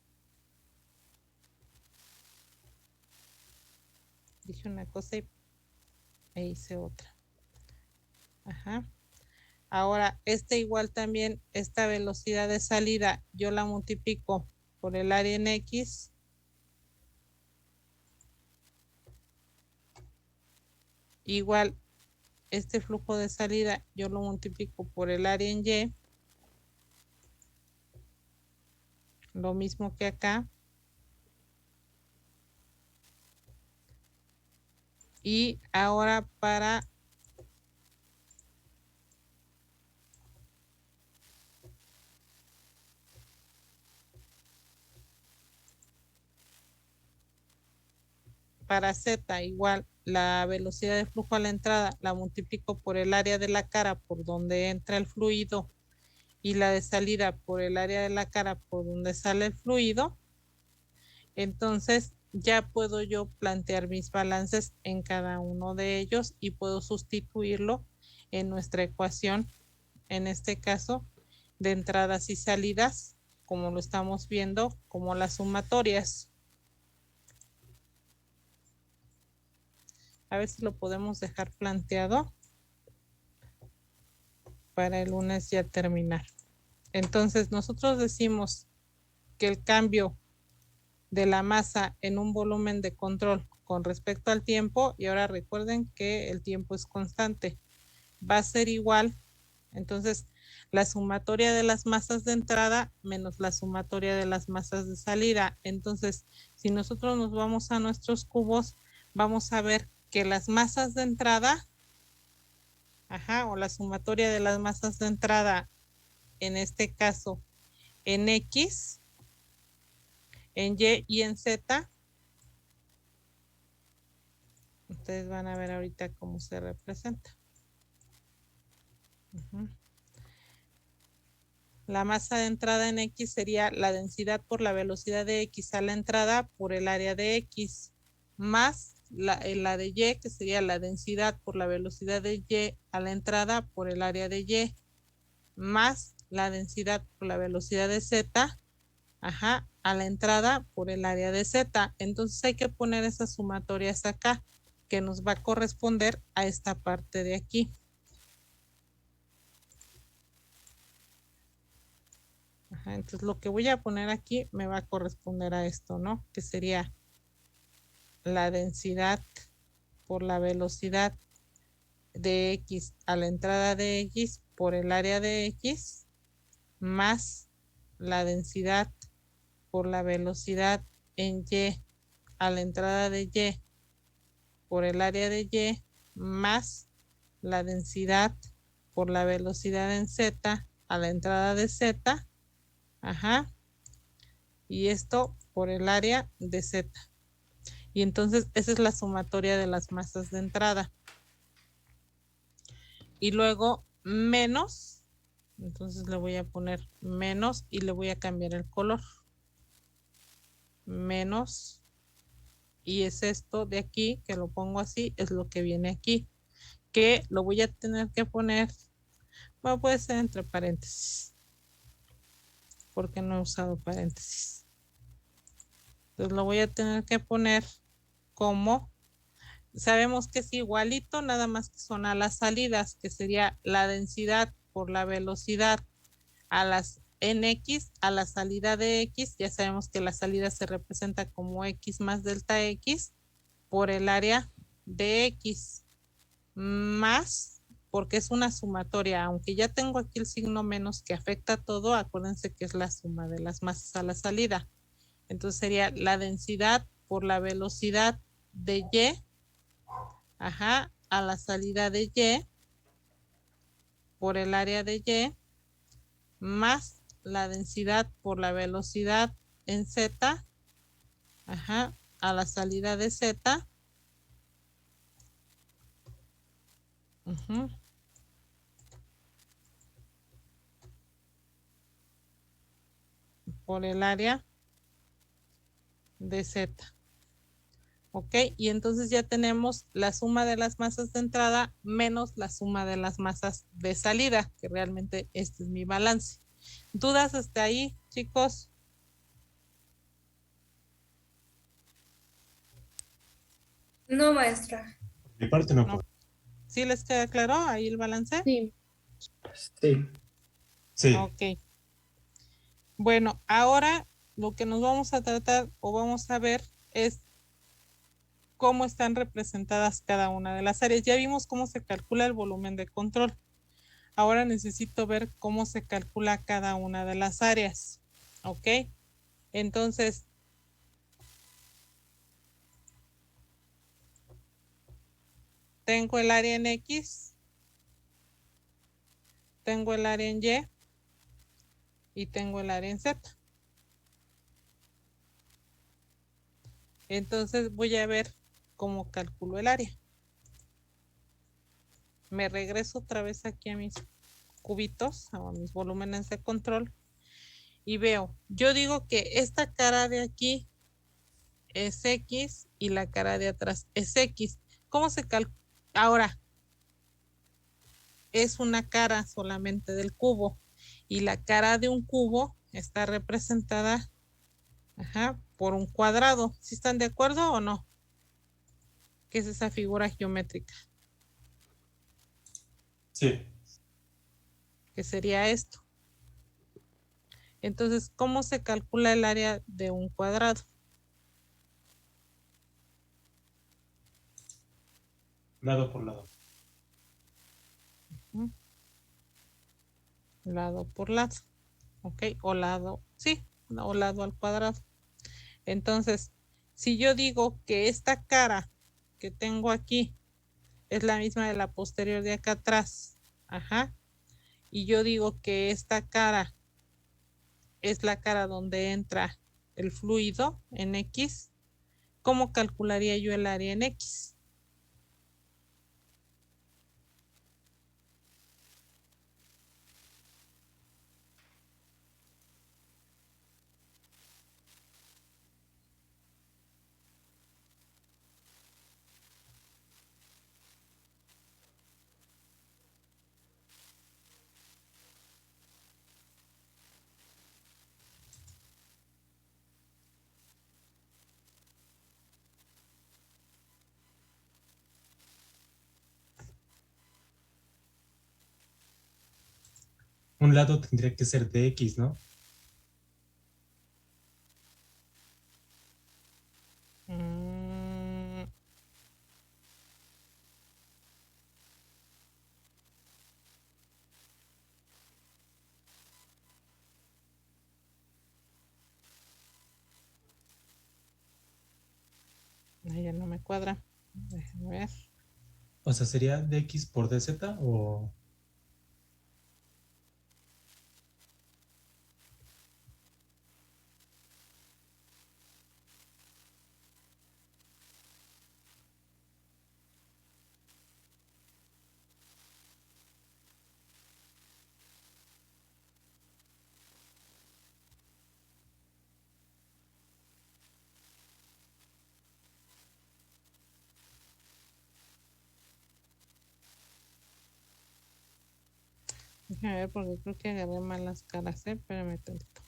Dije una cosa e hice otra. Ahora, igual también, esta velocidad de salida, yo la multiplico por el área en X. Igual, este flujo de salida, yo lo multiplico por el área en Y. Lo mismo que acá. Y ahora para Z, igual la velocidad de flujo a la entrada la multiplico por el área de la cara por donde entra el fluido y la de salida por el área de la cara por donde sale el fluido. Entonces ya puedo yo plantear mis balances en cada uno de ellos y puedo sustituirlo en nuestra ecuación, en este caso, de entradas y salidas, como lo estamos viendo, como las sumatorias. A ver si lo podemos dejar planteado para el lunes ya terminar. Entonces, nosotros decimos que el cambio de la masa en un volumen de control con respecto al tiempo, y ahora recuerden que el tiempo es constante, va a ser igual, entonces, la sumatoria de las masas de entrada menos la sumatoria de las masas de salida. Entonces, si nosotros nos vamos a nuestros cubos, vamos a ver que las masas de entrada, o la sumatoria de las masas de entrada, en este caso, en X, en Y y en Z, ustedes van a ver ahorita cómo se representa. La masa de entrada en X sería la densidad por la velocidad de X a la entrada por el área de X, más la de Y, que sería la densidad por la velocidad de Y a la entrada por el área de Y, más la densidad por la velocidad de Z, a la entrada por el área de Z. Entonces hay que poner esas sumatorias acá, que nos va a corresponder a esta parte de aquí. Entonces lo que voy a poner aquí me va a corresponder a esto, ¿no? Que sería la densidad por la velocidad de X a la entrada de X por el área de X, más la densidad por la velocidad en Y a la entrada de Y por el área de Y, más la densidad por la velocidad en Z a la entrada de Z, y esto por el área de Z. Y entonces esa es la sumatoria de las masas de entrada. Y luego menos, entonces le voy a poner menos y le voy a cambiar el color. Menos, y es esto de aquí, que lo pongo así, es lo que viene aquí, que lo voy a tener que poner, bueno, puede ser entre paréntesis, porque no he usado paréntesis. Entonces lo voy a tener que poner como, sabemos que es igualito, nada más que son a las salidas, que sería la densidad por la velocidad a las en X, a la salida de X, ya sabemos que la salida se representa como X más delta X por el área de X, más porque es una sumatoria. Aunque ya tengo aquí el signo menos que afecta todo, acuérdense que es la suma de las masas a la salida. Entonces sería la densidad por la velocidad de Y, ajá, a la salida de Y, por el área de Y, más la densidad por la velocidad en Z, ajá, a la salida de Z, ujú, por el área de Z. ¿Ok? Y entonces ya tenemos la suma de las masas de entrada menos la suma de las masas de salida, que realmente este es mi balance. ¿Dudas hasta ahí, chicos? No, maestra. De mi parte no. No. ¿Sí les queda claro ahí el balance? Sí, Sí. Sí. Ok. Bueno, ahora lo que nos vamos a tratar o vamos a ver es cómo están representadas cada una de las áreas. Ya vimos cómo se calcula el volumen de control. Ahora necesito ver cómo se calcula cada una de las áreas. ¿Ok? Entonces, tengo el área en X, tengo el área en Y y tengo el área en Z. Entonces voy a ver cómo calculo el área. Me regreso otra vez aquí a mis cubitos, a mis volúmenes de control y veo, yo digo que esta cara de aquí es X y la cara de atrás es X. ¿Cómo se calcula? Ahora, es una cara solamente del cubo y la cara de un cubo está representada, ajá, por un cuadrado. ¿Sí están de acuerdo o no? ¿Qué es esa figura geométrica? Sí. Que sería esto. Entonces, ¿cómo se calcula el área de un cuadrado? Lado por lado. ¿Mm? Lado por lado. ¿Ok? O lado, sí, o lado al cuadrado. Entonces, si yo digo que esta cara que tengo aquí es la misma de la posterior de acá atrás, ajá, y yo digo que esta cara es la cara donde entra el fluido en X, ¿cómo calcularía yo el área en X? Un lado tendría que ser de X, ¿no? Mm, ay, ya no me cuadra. Déjenme ver. O sea, ¿sería de X por DZ o...? Déjame ver porque creo que agarré mal las caras, espérame tantito.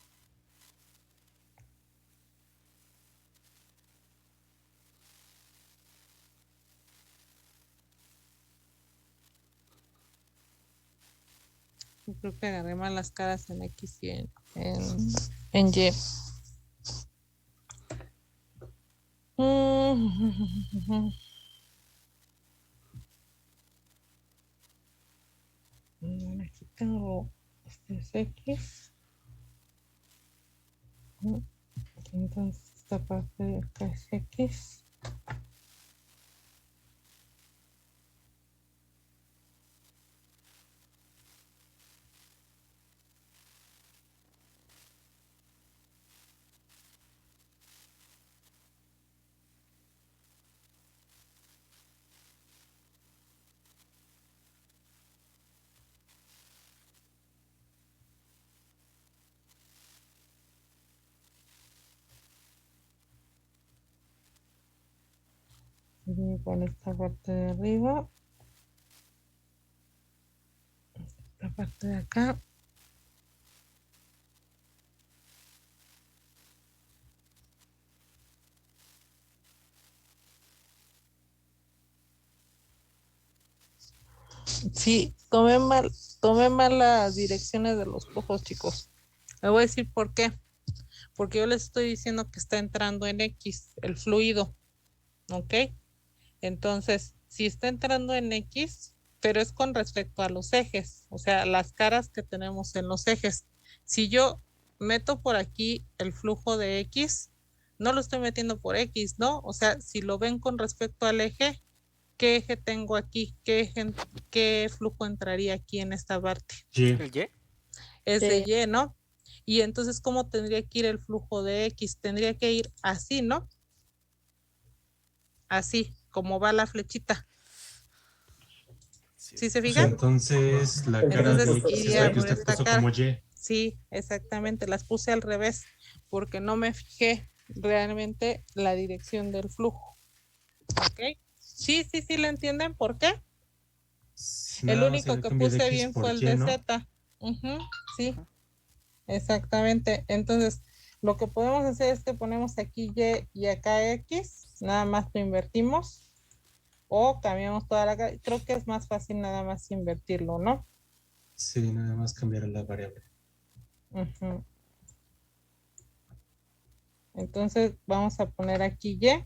Yo creo que agarré mal las caras en X y en Y. Aquí tengo, este es X. Entonces esta parte de acá es X. Y con esta parte de arriba, esta parte de acá. Sí, tomé mal las direcciones de los flujos, chicos. Le voy a decir por qué. Porque yo les estoy diciendo que está entrando en X, el fluido, ¿ok? Entonces, si está entrando en X, pero es con respecto a los ejes, o sea, las caras que tenemos en los ejes. Si yo meto por aquí el flujo de X, no lo estoy metiendo por X, ¿no? O sea, si lo ven con respecto al eje, ¿qué eje tengo aquí? ¿Qué flujo entraría aquí en esta parte? Y. ¿El Y? Es de Sí. Y, ¿no? Y entonces, ¿cómo tendría que ir el flujo de X? Tendría que ir así, ¿no? Así, como va la flechita. ¿Sí se O sea, fijan? entonces la cara Entonces de X es iría la que por usted esta puso cara. como Y. Sí, exactamente, las puse al revés porque no me fijé realmente la dirección del flujo. ¿Ok? Sí, ¿lo entienden? ¿Por qué? Si El nada más sería único el que cambio de puse X bien por fue el Y, de ¿no? Z. Ujú, sí, exactamente. Entonces, lo que podemos hacer es que ponemos aquí Y y acá X, nada más lo invertimos o cambiamos toda la cara. Creo que es más fácil nada más invertirlo, ¿no? Sí, nada más cambiar la variable. Ujú. Entonces, vamos a poner aquí Y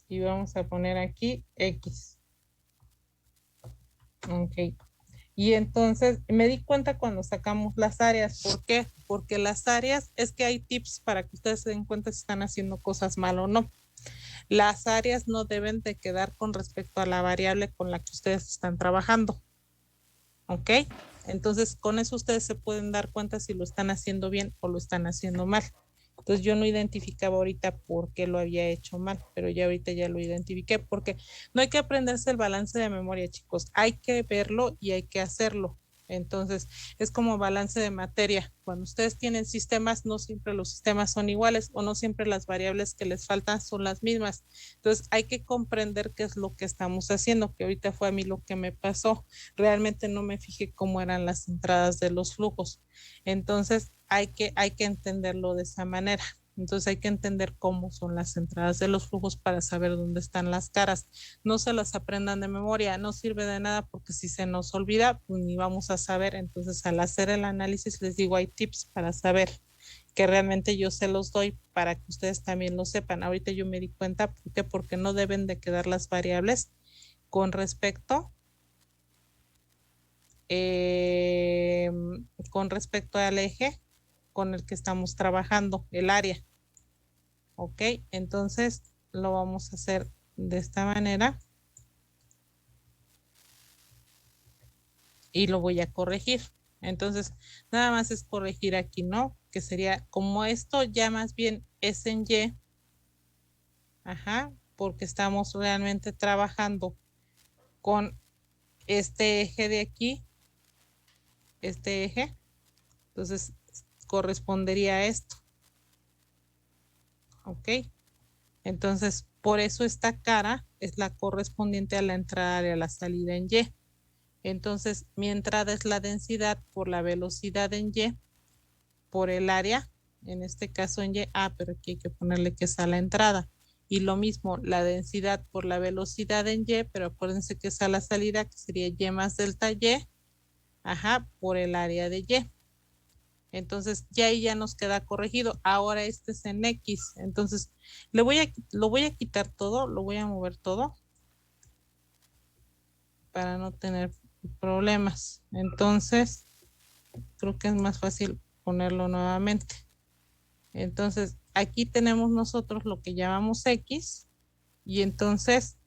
y vamos a poner aquí X. Ok. Y entonces me di cuenta cuando sacamos las áreas. ¿Por qué? Porque las áreas, es que hay tips para que ustedes se den cuenta si están haciendo cosas mal o no. Las áreas no deben de quedar con respecto a la variable con la que ustedes están trabajando. ¿Ok? Entonces, con eso ustedes se pueden dar cuenta si lo están haciendo bien o lo están haciendo mal. Entonces, yo no identificaba ahorita por qué lo había hecho mal, pero ya ahorita ya lo identifiqué, porque no hay que aprenderse el balance de memoria, chicos. Hay que verlo y hay que hacerlo. Entonces, es como balance de materia. Cuando ustedes tienen sistemas, no siempre los sistemas son iguales o no siempre las variables que les faltan son las mismas. Entonces, hay que comprender qué es lo que estamos haciendo, que ahorita fue a mí lo que me pasó. Realmente no me fijé cómo eran las entradas de los flujos. Entonces, hay que entenderlo de esa manera. Entonces hay que entender cómo son las entradas de los flujos para saber dónde están las caras. No se las aprendan de memoria, no sirve de nada porque si se nos olvida, pues ni vamos a saber. Entonces al hacer el análisis les digo, hay tips para saber que realmente yo se los doy para que ustedes también lo sepan. Ahorita yo me di cuenta porque no deben de quedar las variables con respecto eh, con respecto al eje con el que estamos trabajando, el área. Ok, entonces lo vamos a hacer de esta manera y lo voy a corregir. Entonces, nada más es corregir aquí, ¿no? Que sería como esto ya más bien es en Y, ajá, porque estamos realmente trabajando con este eje de aquí, este eje, entonces correspondería a esto, ¿ok? Entonces, por eso esta cara es la correspondiente a la entrada y a la salida en Y. Entonces, mi entrada es la densidad por la velocidad en Y, por el área, en este caso en Y, pero aquí hay que ponerle que es a la entrada. Y lo mismo, la densidad por la velocidad en Y, pero acuérdense que es a la salida, que sería Y más delta Y, ajá, por el área de Y. Entonces ya ahí ya nos queda corregido. Ahora este es en X. Entonces lo voy a quitar todo, lo voy a mover todo para no tener problemas. Entonces, creo que es más fácil ponerlo nuevamente. Entonces, aquí tenemos nosotros lo que llamamos X, y entonces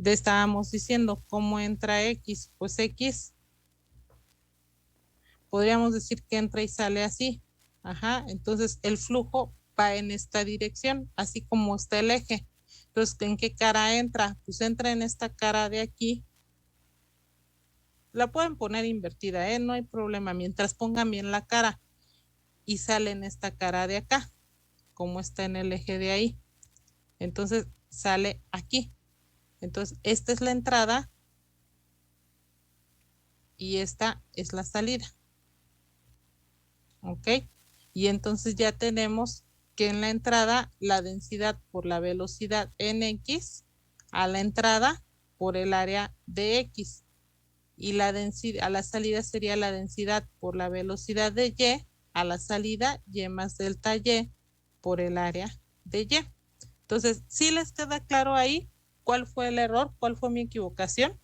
estábamos diciendo cómo entra X. Pues X, podríamos decir que entra y sale así. Ajá, entonces el flujo va en esta dirección, así como está el eje. Entonces, ¿en qué cara entra? Pues entra en esta cara de aquí. La pueden poner invertida, no hay problema, mientras pongan bien la cara. Y sale en esta cara de acá, como está en el eje de ahí. Entonces, sale aquí. Entonces, esta es la entrada y esta es la salida. ¿Ok? Y entonces ya tenemos que en la entrada la densidad por la velocidad en X a la entrada por el área de X. Y la densidad a la salida sería la densidad por la velocidad de Y a la salida Y más delta Y por el área de Y. Entonces, ¿sí les queda claro ahí cuál fue el error? ¿Cuál fue mi equivocación?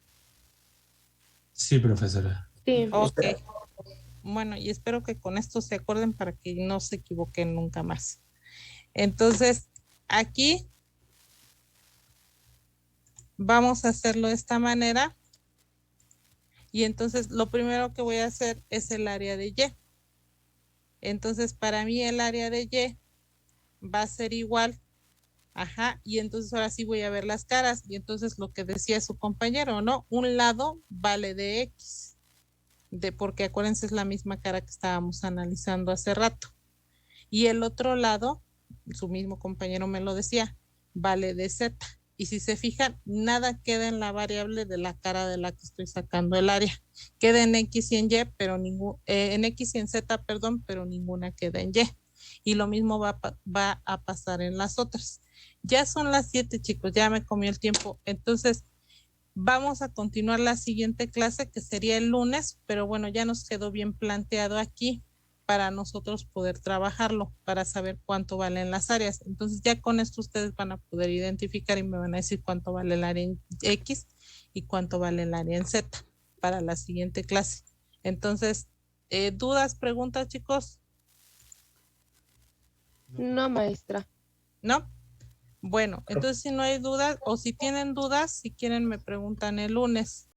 Sí, profesora. Sí, Ok. Bueno, y espero que con esto se acuerden para que no se equivoquen nunca más. Entonces, aquí vamos a hacerlo de esta manera. Y entonces lo primero que voy a hacer es el área de Y. Entonces, para mí el área de Y va a ser igual. Ajá, y entonces ahora sí voy a ver las caras. Y entonces lo que decía su compañero, ¿no? Un lado vale de X. Porque acuérdense, es la misma cara que estábamos analizando hace rato. Y el otro lado, su mismo compañero me lo decía, vale de Z. Y si se fijan, nada queda en la variable de la cara de la que estoy sacando el área. Queda en X y en Y, pero en X y en Z, perdón, pero ninguna queda en Y. Y lo mismo va a pasar en las otras. Ya son las 7, chicos, ya me comió el tiempo. Entonces, vamos a continuar la siguiente clase, que sería el lunes, pero bueno, ya nos quedó bien planteado aquí para nosotros poder trabajarlo, para saber cuánto valen las áreas. Entonces ya con esto ustedes van a poder identificar y me van a decir cuánto vale el área en X y cuánto vale el área en Z para la siguiente clase. Entonces, ¿dudas, preguntas, chicos? no, maestra. ¿No? Bueno, entonces si no hay dudas o si tienen dudas, si quieren me preguntan el lunes.